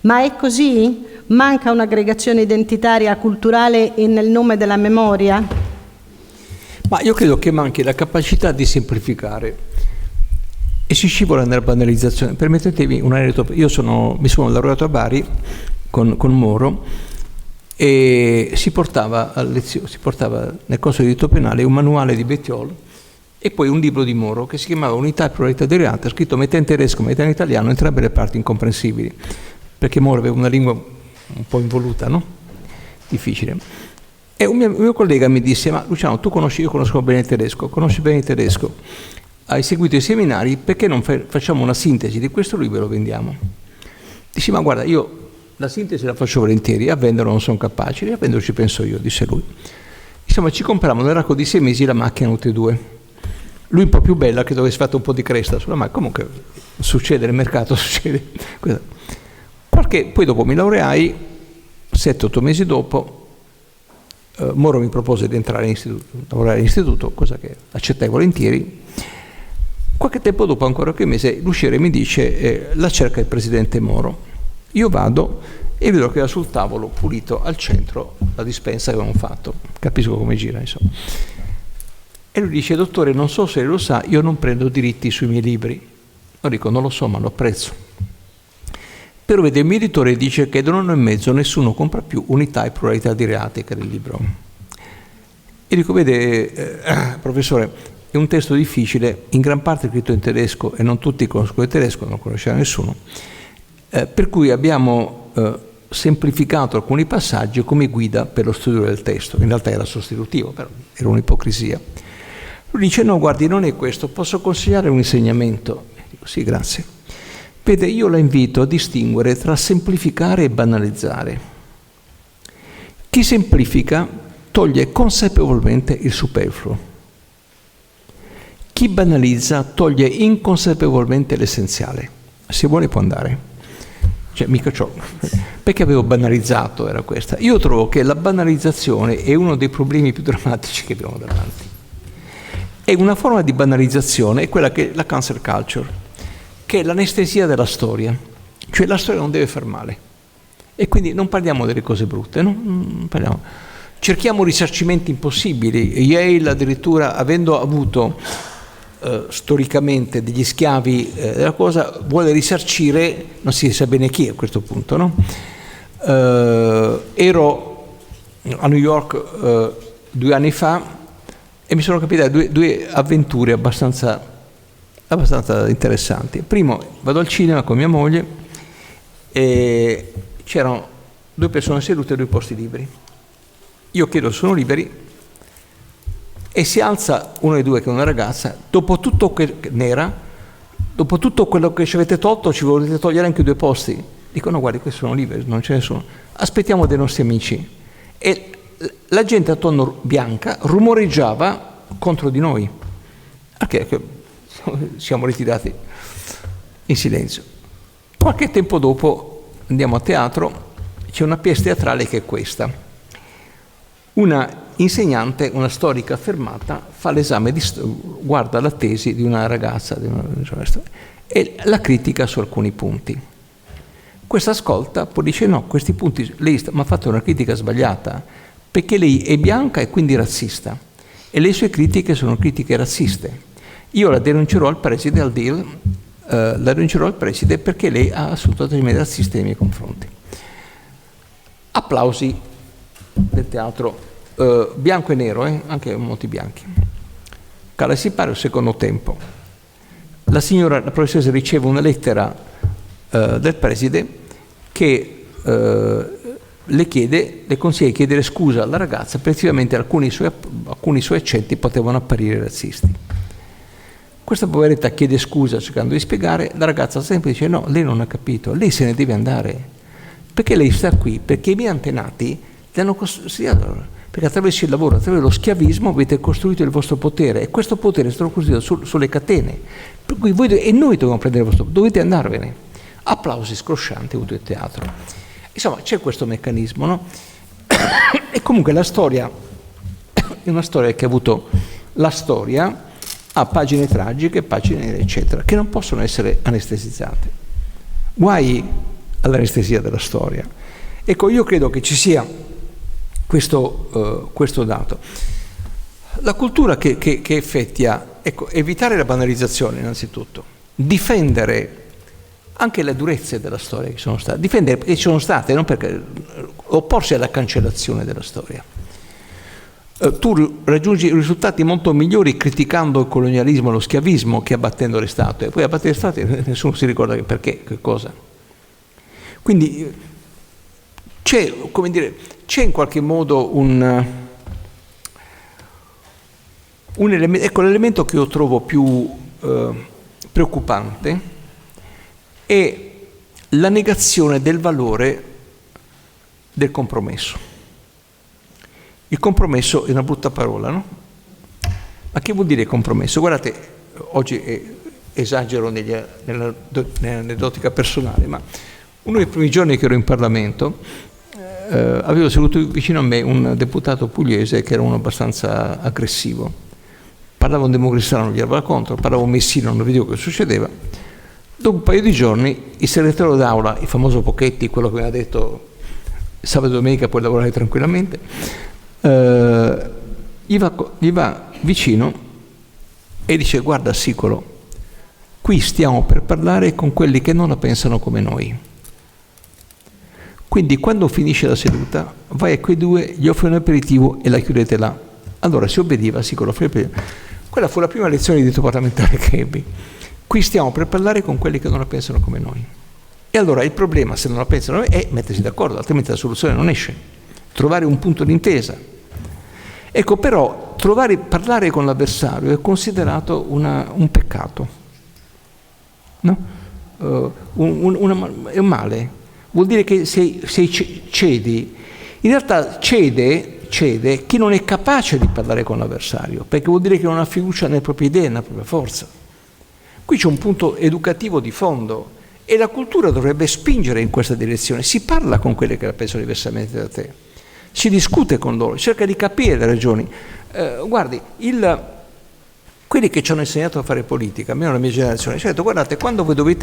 Ma è così? Manca un'aggregazione identitaria, culturale e nel nome della memoria? Ma io credo che manchi la capacità di semplificare e si scivola nella banalizzazione. Permettetemi un aneddoto. Io mi sono laureato a Bari con Moro e si portava nel corso di diritto penale un manuale di Bettiol e poi un libro di Moro che si chiamava Unità e pluralità dei reati, scritto metà in tedesco, metà in italiano, entrambe le parti incomprensibili, perché Moro aveva una lingua un po' involuta, no? Difficile. E un mio collega mi disse: ma Luciano, io conosco bene il tedesco, conosci bene il tedesco, hai seguito i seminari, perché non facciamo una sintesi di questo libro e lo vendiamo? Dici: ma guarda, io la sintesi la faccio volentieri, a venderlo non sono capace, a venderlo ci penso io, disse lui. Insomma, ci compriamo nell'arco di 6 mesi la macchina tutti e due. Lui un po' più bella, che dovesse fatto un po' di cresta sulla macchina, comunque succede nel mercato, succede. Poi dopo mi laureai, 7-8 mesi dopo, Moro mi propose di entrare lavorare all'istituto, cosa che accettai volentieri. Qualche tempo dopo, ancora qualche mese, l'usciere mi dice: la cerca il presidente Moro. Io vado e vedo che era sul tavolo, pulito al centro, la dispensa che avevamo fatto. Capisco come gira, insomma. E lui dice: dottore, non so se lo sa, io non prendo diritti sui miei libri. Io dico: non lo so, ma lo apprezzo. Però vede, il mio editore dice che da un anno e mezzo nessuno compra più Unità e pluralità di reati, che era il libro. E dico: vede, professore, è un testo difficile, in gran parte scritto in tedesco e non tutti conoscono il tedesco, non conosceva nessuno. per cui abbiamo semplificato alcuni passaggi come guida per lo studio del testo. In realtà era sostitutivo, però era un'ipocrisia. Lui dice: no, guardi, non è questo, posso consigliare un insegnamento? Dico: sì, grazie. Vede, io la invito a distinguere tra semplificare e banalizzare. Chi semplifica toglie consapevolmente il superfluo. Chi banalizza toglie inconsapevolmente l'essenziale. Se vuole può andare. Cioè, mica ciò. Perché avevo banalizzato, era questa. Io trovo che la banalizzazione è uno dei problemi più drammatici che abbiamo davanti. E una forma di banalizzazione è quella che è la cancel culture, che è l'anestesia della storia. Cioè la storia non deve far male. E quindi non parliamo delle cose brutte, no? Non parliamo. Cerchiamo risarcimenti impossibili. Yale addirittura, avendo avuto storicamente degli schiavi della cosa, vuole risarcire, non si sa bene chi a questo punto, no? Ero a New York 2 anni fa e mi sono capitate due avventure abbastanza interessanti. Primo, vado al cinema con mia moglie e c'erano 2 persone sedute e 2 posti liberi. Io chiedo: sono liberi? E si alza uno dei 2, che è una ragazza, dopo tutto nera, dopo tutto quello che ci avete tolto, ci volete togliere anche 2 posti? Dico: no, guardi, questi sono liberi, non ce ne sono. Aspettiamo dei nostri amici. E la gente attorno bianca rumoreggiava contro di noi. Perché siamo ritirati in silenzio. Qualche tempo dopo andiamo a teatro, c'è una pièce teatrale che è questa. Una insegnante, una storica affermata, fa l'esame, guarda la tesi di una ragazza e la critica su alcuni punti. Questa ascolta, poi dice: no, questi punti, lei mi ha fatto una critica sbagliata, perché lei è bianca e quindi razzista, e le sue critiche sono critiche razziste. Io la denuncerò al preside, al DIL, la denuncerò al preside perché lei ha assunto atteggiamenti razzisti nei miei confronti. Applausi del teatro. Bianco e nero, anche molti bianchi. Cala si pare al secondo tempo. La professoressa riceve una lettera del preside che le consiglia di chiedere scusa alla ragazza perché effettivamente alcuni suoi accenti potevano apparire razzisti. Questa poveretta chiede scusa cercando di spiegare, la ragazza sempre dice: no, lei non ha capito, lei se ne deve andare, perché lei sta qui, perché i miei antenati li hanno costruito. Perché attraverso il lavoro, attraverso lo schiavismo avete costruito il vostro potere e questo potere è stato costruito sulle catene. Per cui noi dobbiamo prendere il vostro, dovete andarvene. Applausi scroscianti avuto il teatro. Insomma, c'è questo meccanismo, no? E comunque la storia è una storia che ha avuto la storia, ha pagine tragiche, pagine eccetera, che non possono essere anestesizzate. Guai all'anestesia della storia. Ecco, io credo che ci sia questo dato. La cultura che effetti ha, ecco, evitare la banalizzazione innanzitutto, difendere anche le durezze della storia che sono state, difendere perché ci sono state, non perché opporsi alla cancellazione della storia. Tu raggiungi risultati molto migliori criticando il colonialismo e lo schiavismo che abbattendo le statue, poi abbattere le statue nessuno si ricorda perché, che cosa. Quindi c'è, come dire, c'è in qualche modo un elemento, ecco, l'elemento che io trovo più preoccupante è la negazione del valore del compromesso. Il compromesso è una brutta parola, no? Ma che vuol dire compromesso? Guardate, oggi esagero nell'aneddotica personale, ma uno dei primi giorni che ero in Parlamento avevo seduto vicino a me un deputato pugliese che era uno abbastanza aggressivo. Parlavo un democristiano, non gli andava contro, parlavo un messino, non vedevo che succedeva. Dopo un paio di giorni il segretario d'aula, il famoso Pocchetti, quello che mi ha detto sabato e domenica puoi lavorare tranquillamente, gli va vicino e dice: guarda Sicolo, qui stiamo per parlare con quelli che non la pensano come noi. Quindi quando finisce la seduta vai a quei 2, gli offri un aperitivo e la chiudete là. Allora si obbediva, Sicolo. Quella fu la prima lezione di diritto parlamentare che ebbi. Qui stiamo per parlare con quelli che non la pensano come noi. E allora il problema, se non la pensano, è mettersi d'accordo, altrimenti la soluzione non esce. Trovare un punto d'intesa. Ecco, però, parlare con l'avversario è considerato un peccato. No? È un male. Vuol dire che se cedi, in realtà cede chi non è capace di parlare con l'avversario, perché vuol dire che non ha fiducia nelle proprie idee, nella propria forza. Qui c'è un punto educativo di fondo e la cultura dovrebbe spingere in questa direzione. Si parla con quelli che la pensano diversamente da te, si discute con loro, cerca di capire le ragioni. Guardi, quelli che ci hanno insegnato a fare politica, almeno la mia generazione, ci hanno detto: guardate, quando voi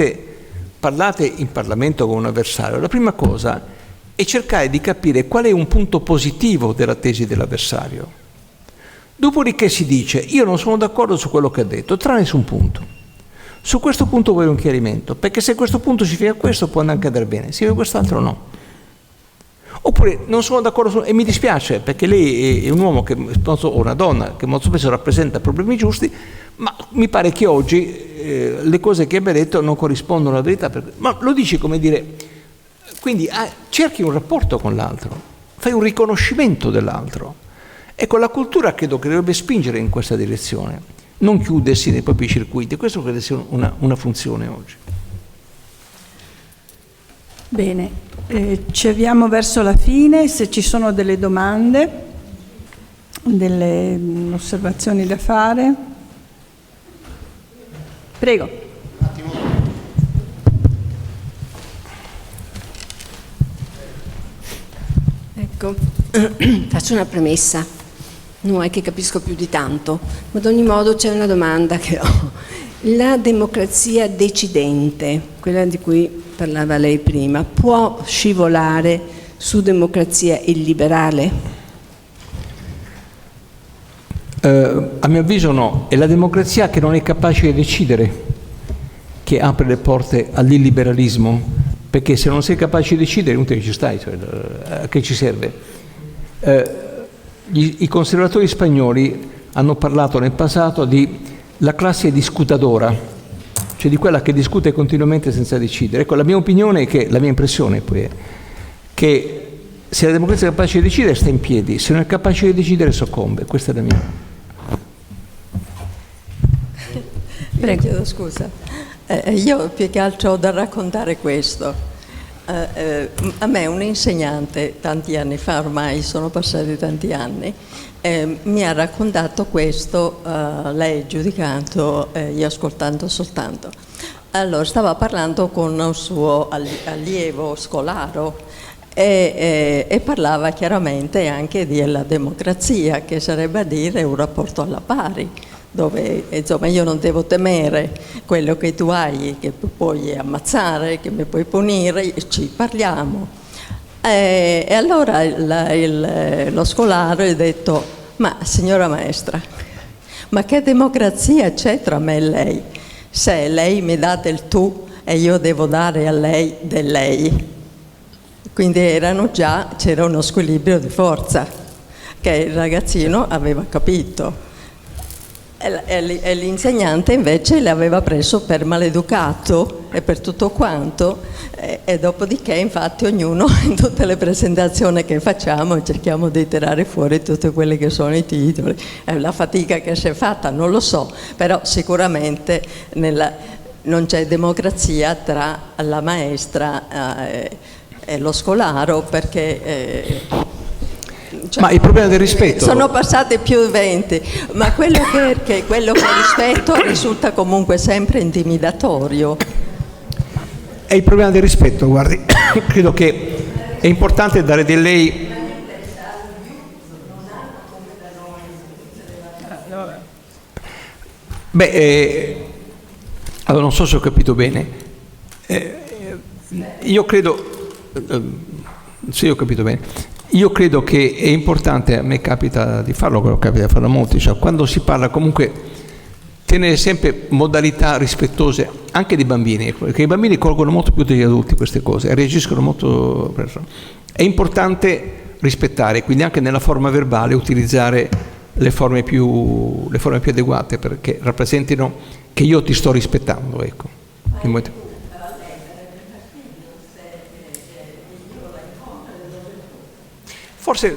parlate in Parlamento con un avversario, la prima cosa è cercare di capire qual è un punto positivo della tesi dell'avversario. Dopodiché si dice: io non sono d'accordo su quello che ha detto, tranne su un punto. Su questo punto voglio un chiarimento, perché se questo punto significa questo può anche andare bene, se quest'altro no. Oppure non sono d'accordo e mi dispiace, perché lei è un uomo o una donna che molto spesso rappresenta problemi giusti, ma mi pare che oggi le cose che abbia detto non corrispondono alla verità. Ma lo dici, come dire, quindi cerchi un rapporto con l'altro, fai un riconoscimento dell'altro. Ecco, la cultura credo che dovrebbe spingere in questa direzione, non chiudersi nei propri circuiti. Questo credo sia una funzione oggi. Bene, ci avviamo verso la fine. Se ci sono delle domande, delle osservazioni da fare, prego. Ecco, faccio una premessa. Non è che capisco più di tanto, ma ad ogni modo c'è una domanda che ho. La democrazia decidente, quella di cui parlava lei prima, può scivolare su democrazia illiberale? A mio avviso no, è la democrazia che non è capace di decidere che apre le porte all'illiberalismo, perché se non sei capace di decidere, non ci stai, cioè, a che ci serve? I conservatori spagnoli hanno parlato nel passato di la classe discutadora, cioè di quella che discute continuamente senza decidere. Ecco, la mia opinione è che, la mia impressione poi è che se la democrazia è capace di decidere sta in piedi, se non è capace di decidere soccombe. Questa è la mia. Prego. Chiedo scusa. Io più che altro ho da raccontare questo. A me un insegnante, tanti anni fa, ormai sono passati tanti anni, mi ha raccontato questo, lei giudicando, io ascoltando soltanto. Allora, stava parlando con un suo allievo scolaro e parlava chiaramente anche della democrazia, che sarebbe a dire un rapporto alla pari, dove insomma io non devo temere quello che tu hai, che puoi ammazzare, che mi puoi punire, ci parliamo. E allora lo scolaro ha detto: ma signora maestra, ma che democrazia c'è tra me e lei, se lei mi dà del tu e io devo dare a lei del lei? Quindi c'era uno squilibrio di forza che il ragazzino aveva capito. E l'insegnante invece l'aveva preso per maleducato e per tutto quanto, e dopodiché infatti ognuno in tutte le presentazioni che facciamo cerchiamo di tirare fuori tutti quelli che sono i titoli. La fatica che si è fatta non lo so, però sicuramente non c'è democrazia tra la maestra e lo scolaro, perché ma il problema del rispetto... Sono passate più eventi, ma quello che rispetto risulta comunque sempre intimidatorio. È il problema del rispetto, guardi. Credo che è importante dare di lei... Allora non so se ho capito bene. Io credo... Sì, ho capito bene. Io credo che è importante, a me capita di farlo, capita di farlo a molti, cioè quando si parla comunque tenere sempre modalità rispettose anche dei bambini, perché i bambini colgono molto più degli adulti queste cose, reagiscono molto presto. È importante rispettare, quindi anche nella forma verbale utilizzare le forme più adeguate, perché rappresentino che io ti sto rispettando, ecco. Forse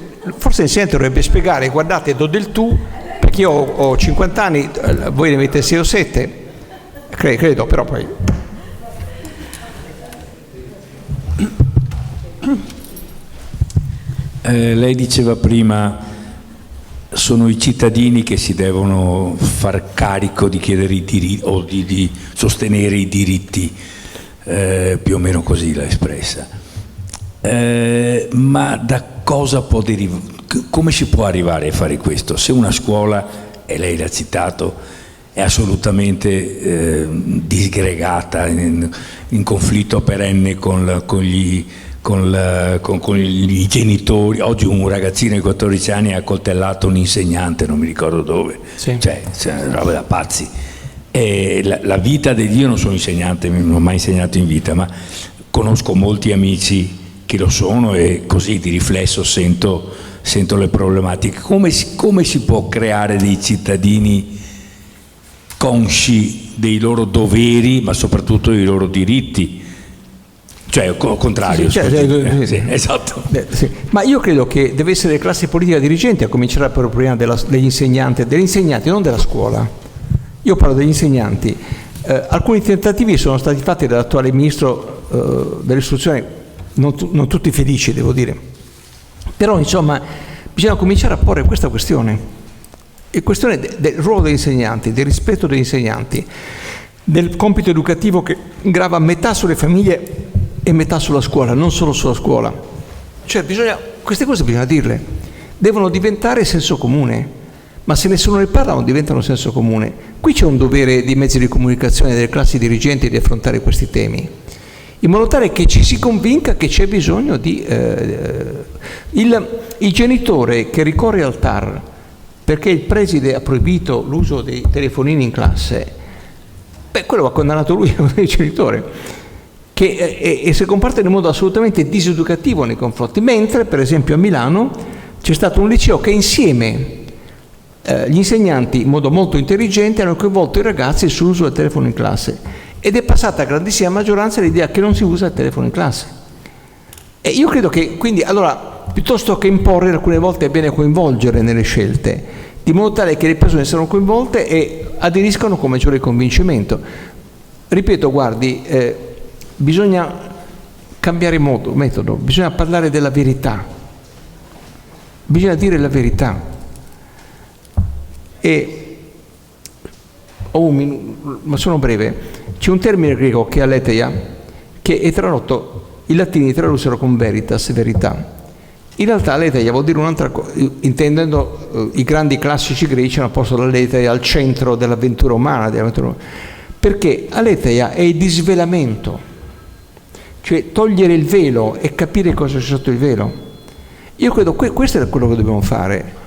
l'insegnante dovrebbe spiegare, guardate, do del tu, perché io ho 50 anni, voi ne avete 6 o 7, credo, però poi... Lei diceva prima, sono i cittadini che si devono far carico di chiedere i diritti o di sostenere i diritti, più o meno così l'ha espressa. Ma da cosa può derivare? Come si può arrivare a fare questo? Se una scuola, e lei l'ha citato, è assolutamente disgregata, in conflitto perenne con i genitori. Oggi un ragazzino di 14 anni ha accoltellato un insegnante, non mi ricordo dove, sì. Cioè una roba da pazzi. E la vita io non sono insegnante, non ho mai insegnato in vita, ma conosco molti amici che lo sono e così di riflesso sento le problematiche. Come si può creare dei cittadini consci dei loro doveri, ma soprattutto dei loro diritti? Cioè, al contrario. Sì, sì, esatto. Sì. Ma io credo che deve essere la classe politica dirigente a cominciare proprio prima degli insegnanti, non della scuola. Io parlo degli insegnanti. Alcuni tentativi sono stati fatti dall'attuale ministro dell'istruzione, non tutti felici, devo dire. Però, insomma, bisogna cominciare a porre questa questione. La questione del ruolo degli insegnanti, del rispetto degli insegnanti, del compito educativo che grava metà sulle famiglie e metà sulla scuola, non solo sulla scuola. Cioè queste cose bisogna dirle, devono diventare senso comune, ma se nessuno ne parla non diventano senso comune. Qui c'è un dovere dei mezzi di comunicazione, delle classi dirigenti di affrontare questi temi, in modo tale che ci si convinca che c'è bisogno di... il genitore che ricorre al TAR perché il preside ha proibito l'uso dei telefonini in classe, quello va condannato lui, il genitore, che si comporta in modo assolutamente diseducativo nei confronti, mentre per esempio a Milano c'è stato un liceo che insieme gli insegnanti in modo molto intelligente hanno coinvolto i ragazzi sull'uso del telefono in classe ed è passata a grandissima maggioranza l'idea che non si usa il telefono in classe. E io credo che quindi allora piuttosto che imporre alcune volte è bene coinvolgere nelle scelte, di modo tale che le persone siano coinvolte e aderiscano con maggiore convincimento. Ripeto, guardi, bisogna cambiare metodo, bisogna parlare della verità, bisogna dire la verità. E ho un minuto, ma sono breve. C'è un termine greco che è aletheia, che è tradotto, i latini tradussero con veritas, verità. In realtà aletheia vuol dire un'altra cosa, intendendo i grandi classici greci hanno posto l'aletheia al centro dell'avventura umana, perché aletheia è il disvelamento, cioè togliere il velo e capire cosa c'è sotto il velo. Io credo che questo è quello che dobbiamo fare,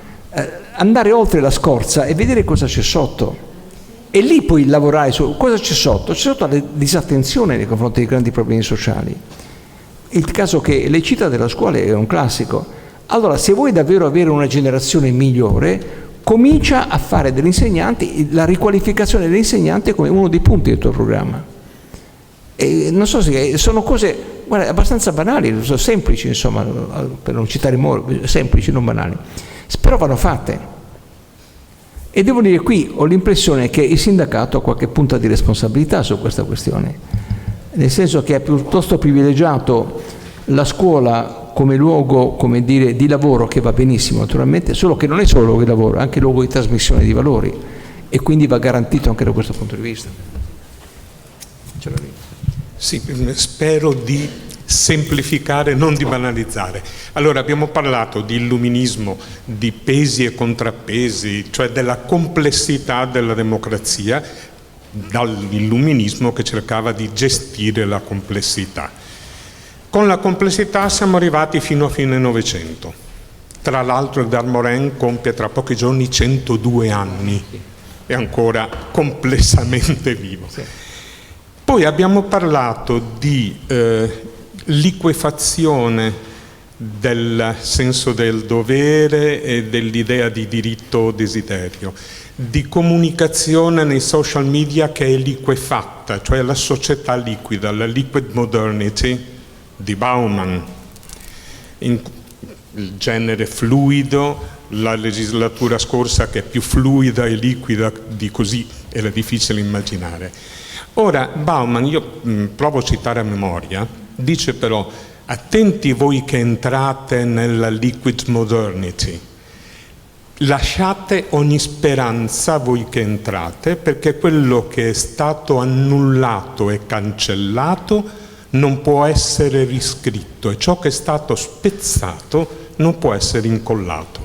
andare oltre la scorza e vedere cosa c'è sotto e lì poi lavorare su cosa c'è sotto. C'è sotto la disattenzione nei confronti dei grandi problemi sociali. Il caso che lei cita della scuola è un classico. Allora, se vuoi davvero avere una generazione migliore, comincia a fare degli insegnanti, la riqualificazione dell'insegnante come uno dei punti del tuo programma. E non so se sono cose, guarda, abbastanza banali, sono semplici, insomma, per non citare semplici, non banali, però vanno fatte. E devo dire, qui ho l'impressione che il sindacato ha qualche punta di responsabilità su questa questione, nel senso che ha piuttosto privilegiato la scuola come luogo, come dire, di lavoro, che va benissimo naturalmente, solo che non è solo luogo di lavoro, è anche luogo di trasmissione di valori e quindi va garantito anche da questo punto di vista. Sì, spero di semplificare, non di banalizzare. Allora, abbiamo parlato di illuminismo, di pesi e contrappesi, cioè della complessità della democrazia, dall'illuminismo che cercava di gestire la complessità. Con la complessità siamo arrivati fino a fine Novecento. Tra l'altro il Darmoren compie tra pochi giorni 102 anni, è ancora complessamente vivo. Poi abbiamo parlato di liquefazione del senso del dovere e dell'idea di diritto o desiderio, di comunicazione nei social media che è liquefatta, cioè la società liquida, la liquid modernity di Bauman. il genere fluido, la legislatura scorsa che è più fluida e liquida di così, era difficile immaginare. Ora Bauman, io provo a citare a memoria, dice però: attenti voi che entrate nella liquid modernity, lasciate ogni speranza voi che entrate, perché quello che è stato annullato e cancellato non può essere riscritto e ciò che è stato spezzato non può essere incollato.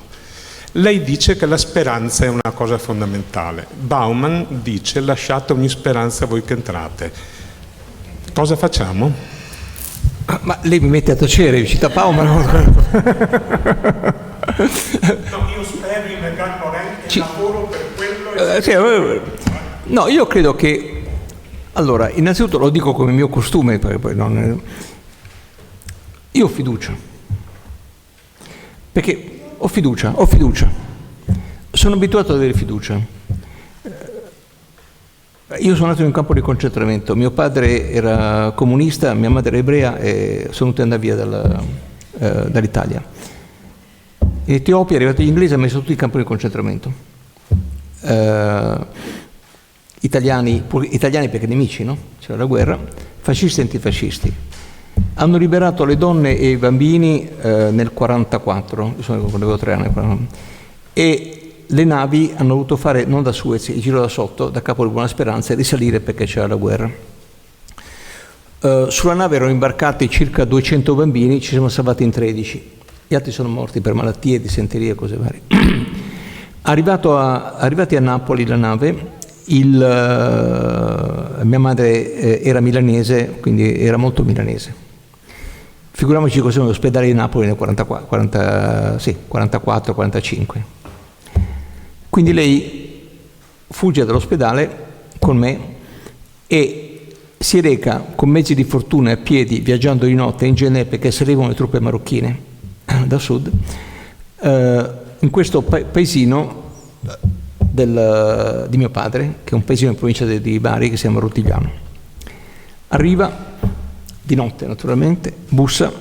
Lei dice che la speranza è una cosa fondamentale. Bauman dice: lasciate ogni speranza voi che entrate. Cosa facciamo? Ma lei mi mette a tacere, cita Bauman. No, io spero in Edgar Morin e lavoro per quello. No, io credo che, allora, innanzitutto lo dico come mio costume, perché poi non. Io ho fiducia. Perché ho fiducia. Sono abituato ad avere fiducia. Io sono nato in un campo di concentramento. Mio padre era comunista, mia madre era ebrea e sono dovuto andare via dall'Italia. In Etiopia, arrivati gli inglesi, hanno messo tutti in campo di concentramento. Italiani perché nemici, no? C'era la guerra, fascisti e antifascisti. Hanno liberato le donne e i bambini nel 1944, io avevo 3 anni, e le navi hanno dovuto fare, non da Suez, il giro da sotto, da Capo di Buona Speranza, e risalire perché c'era la guerra. Sulla nave erano imbarcati circa 200 bambini, ci siamo salvati in 13. Gli altri sono morti per malattie, dissenterie e cose varie. Arrivati a Napoli la nave, mia madre era milanese, quindi era molto milanese. Figuriamoci cos'è un ospedale di Napoli nel 44-45. Quindi lei fugge dall'ospedale con me e si reca con mezzi di fortuna a piedi, viaggiando di notte in genere perché salivano le truppe marocchine da sud, in questo paesino di mio padre, che è un paesino in provincia di Bari che si chiama Rutigliano. Arriva di notte naturalmente, bussa,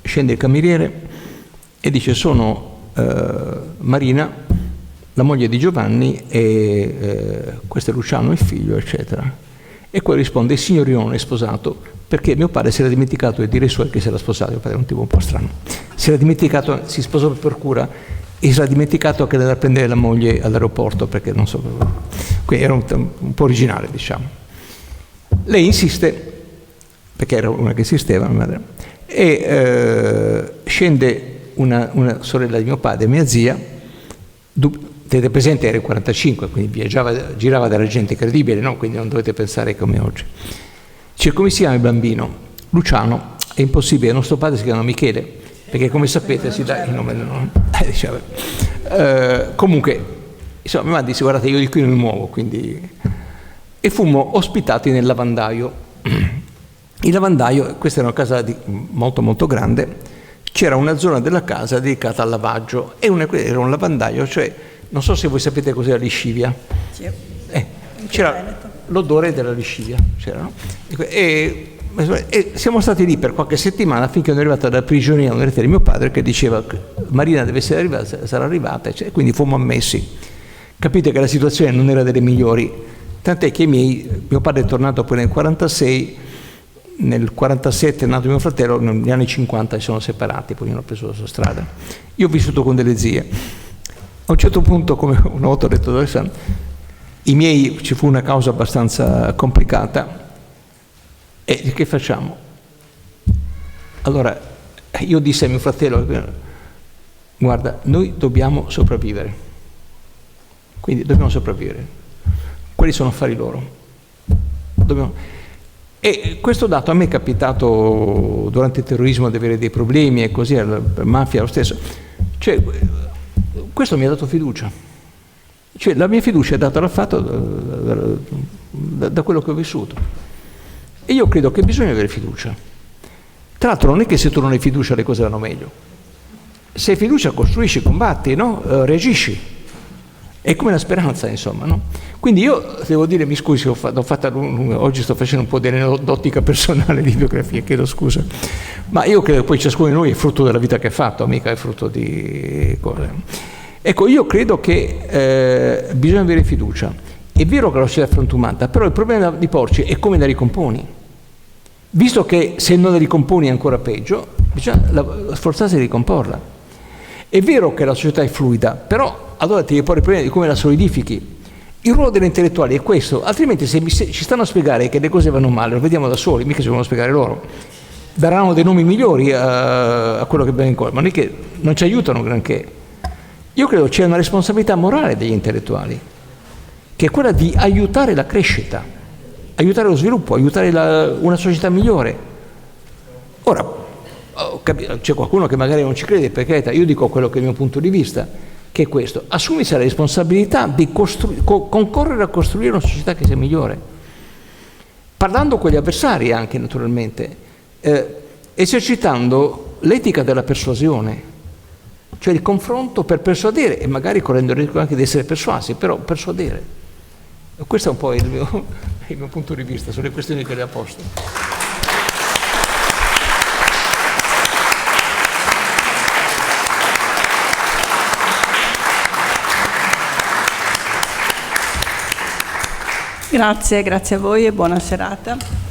scende il cameriere e dice: sono Marina, la moglie di Giovanni, e questo è Luciano, il figlio, eccetera. E poi risponde: il signorino non è sposato, perché mio padre si era dimenticato di dire ai suoi che si era sposato. Mio padre era un tipo un po' strano, si era dimenticato, si sposò per procura e si era dimenticato che andava a prendere la moglie all'aeroporto, perché non so, quindi era un po' originale, diciamo. Lei insiste, perché era una che insisteva, mia madre, e scende una sorella di mio padre, mia zia. Tenete presente, era il 45, quindi girava della gente incredibile, no? Quindi non dovete pensare come oggi. Dice: come si chiama il bambino? Luciano. È impossibile, il nostro padre si chiama Michele, perché come sapete si dà il nome del nonno. Comunque, insomma, mia madre disse: guardate, io di qui non mi muovo, quindi. E fummo ospitati nel lavandaio. Il lavandaio, questa era una casa molto molto grande, c'era una zona della casa dedicata al lavaggio e era un lavandaio, cioè, non so se voi sapete cos'è la liscivia. Sì. C'era l'odore della liscivia, c'era, no? E siamo stati lì per qualche settimana finché non è arrivata la prigionia di mio padre che diceva che Marina deve essere arrivata, sarà arrivata, e quindi fummo ammessi. Capite che la situazione non era delle migliori, tant'è che mio padre è tornato poi nel 46, nel 47 è nato mio fratello, negli anni 50 si sono separati, poi io ho preso la sua strada. Io ho vissuto con delle zie. A un certo punto, come una volta ho detto ad Alessandro, ci fu una causa abbastanza complicata, e che facciamo? Allora io dissi a mio fratello: guarda, noi dobbiamo sopravvivere, quindi dobbiamo sopravvivere, quelli sono affari loro, E questo dato a me è capitato durante il terrorismo di avere dei problemi e così, la mafia lo stesso. Cioè, questo mi ha dato fiducia. Cioè, la mia fiducia è data dal fatto da quello che ho vissuto. E io credo che bisogna avere fiducia. Tra l'altro non è che se tu non hai fiducia le cose vanno meglio. Se hai fiducia costruisci, combatti, no? Reagisci. È come la speranza, insomma, no? Quindi io devo dire, mi scusi, oggi sto facendo un po' di aneddotica personale di biografia, chiedo scusa, ma io credo che poi ciascuno di noi è frutto della vita che ha fatto, mica è frutto di cose. Ecco, io credo che bisogna avere fiducia. È vero che la società è frantumata, però il problema di porci è come la ricomponi. Visto che se non la ricomponi è ancora peggio, bisogna sforzarsi di ricomporla. È vero che la società è fluida, però allora ti devi porre il problema di come la solidifichi. Il ruolo degli intellettuali è questo, altrimenti se ci stanno a spiegare che le cose vanno male, lo vediamo da soli, mica ci devono spiegare loro. Daranno dei nomi migliori a quello che abbiamo in cuore, ma non ci aiutano granché. Io credo c'è una responsabilità morale degli intellettuali, che è quella di aiutare la crescita, aiutare lo sviluppo, aiutare una società migliore. Ora, c'è qualcuno che magari non ci crede, per carità, io dico quello che è il mio punto di vista, che è questo: assumersi la responsabilità di concorrere a costruire una società che sia migliore, parlando con gli avversari anche naturalmente, esercitando l'etica della persuasione, cioè il confronto per persuadere e magari correndo il rischio anche di essere persuasi, però persuadere. Questo è un po' il mio punto di vista sulle questioni che le ha posto. Grazie a voi e buona serata.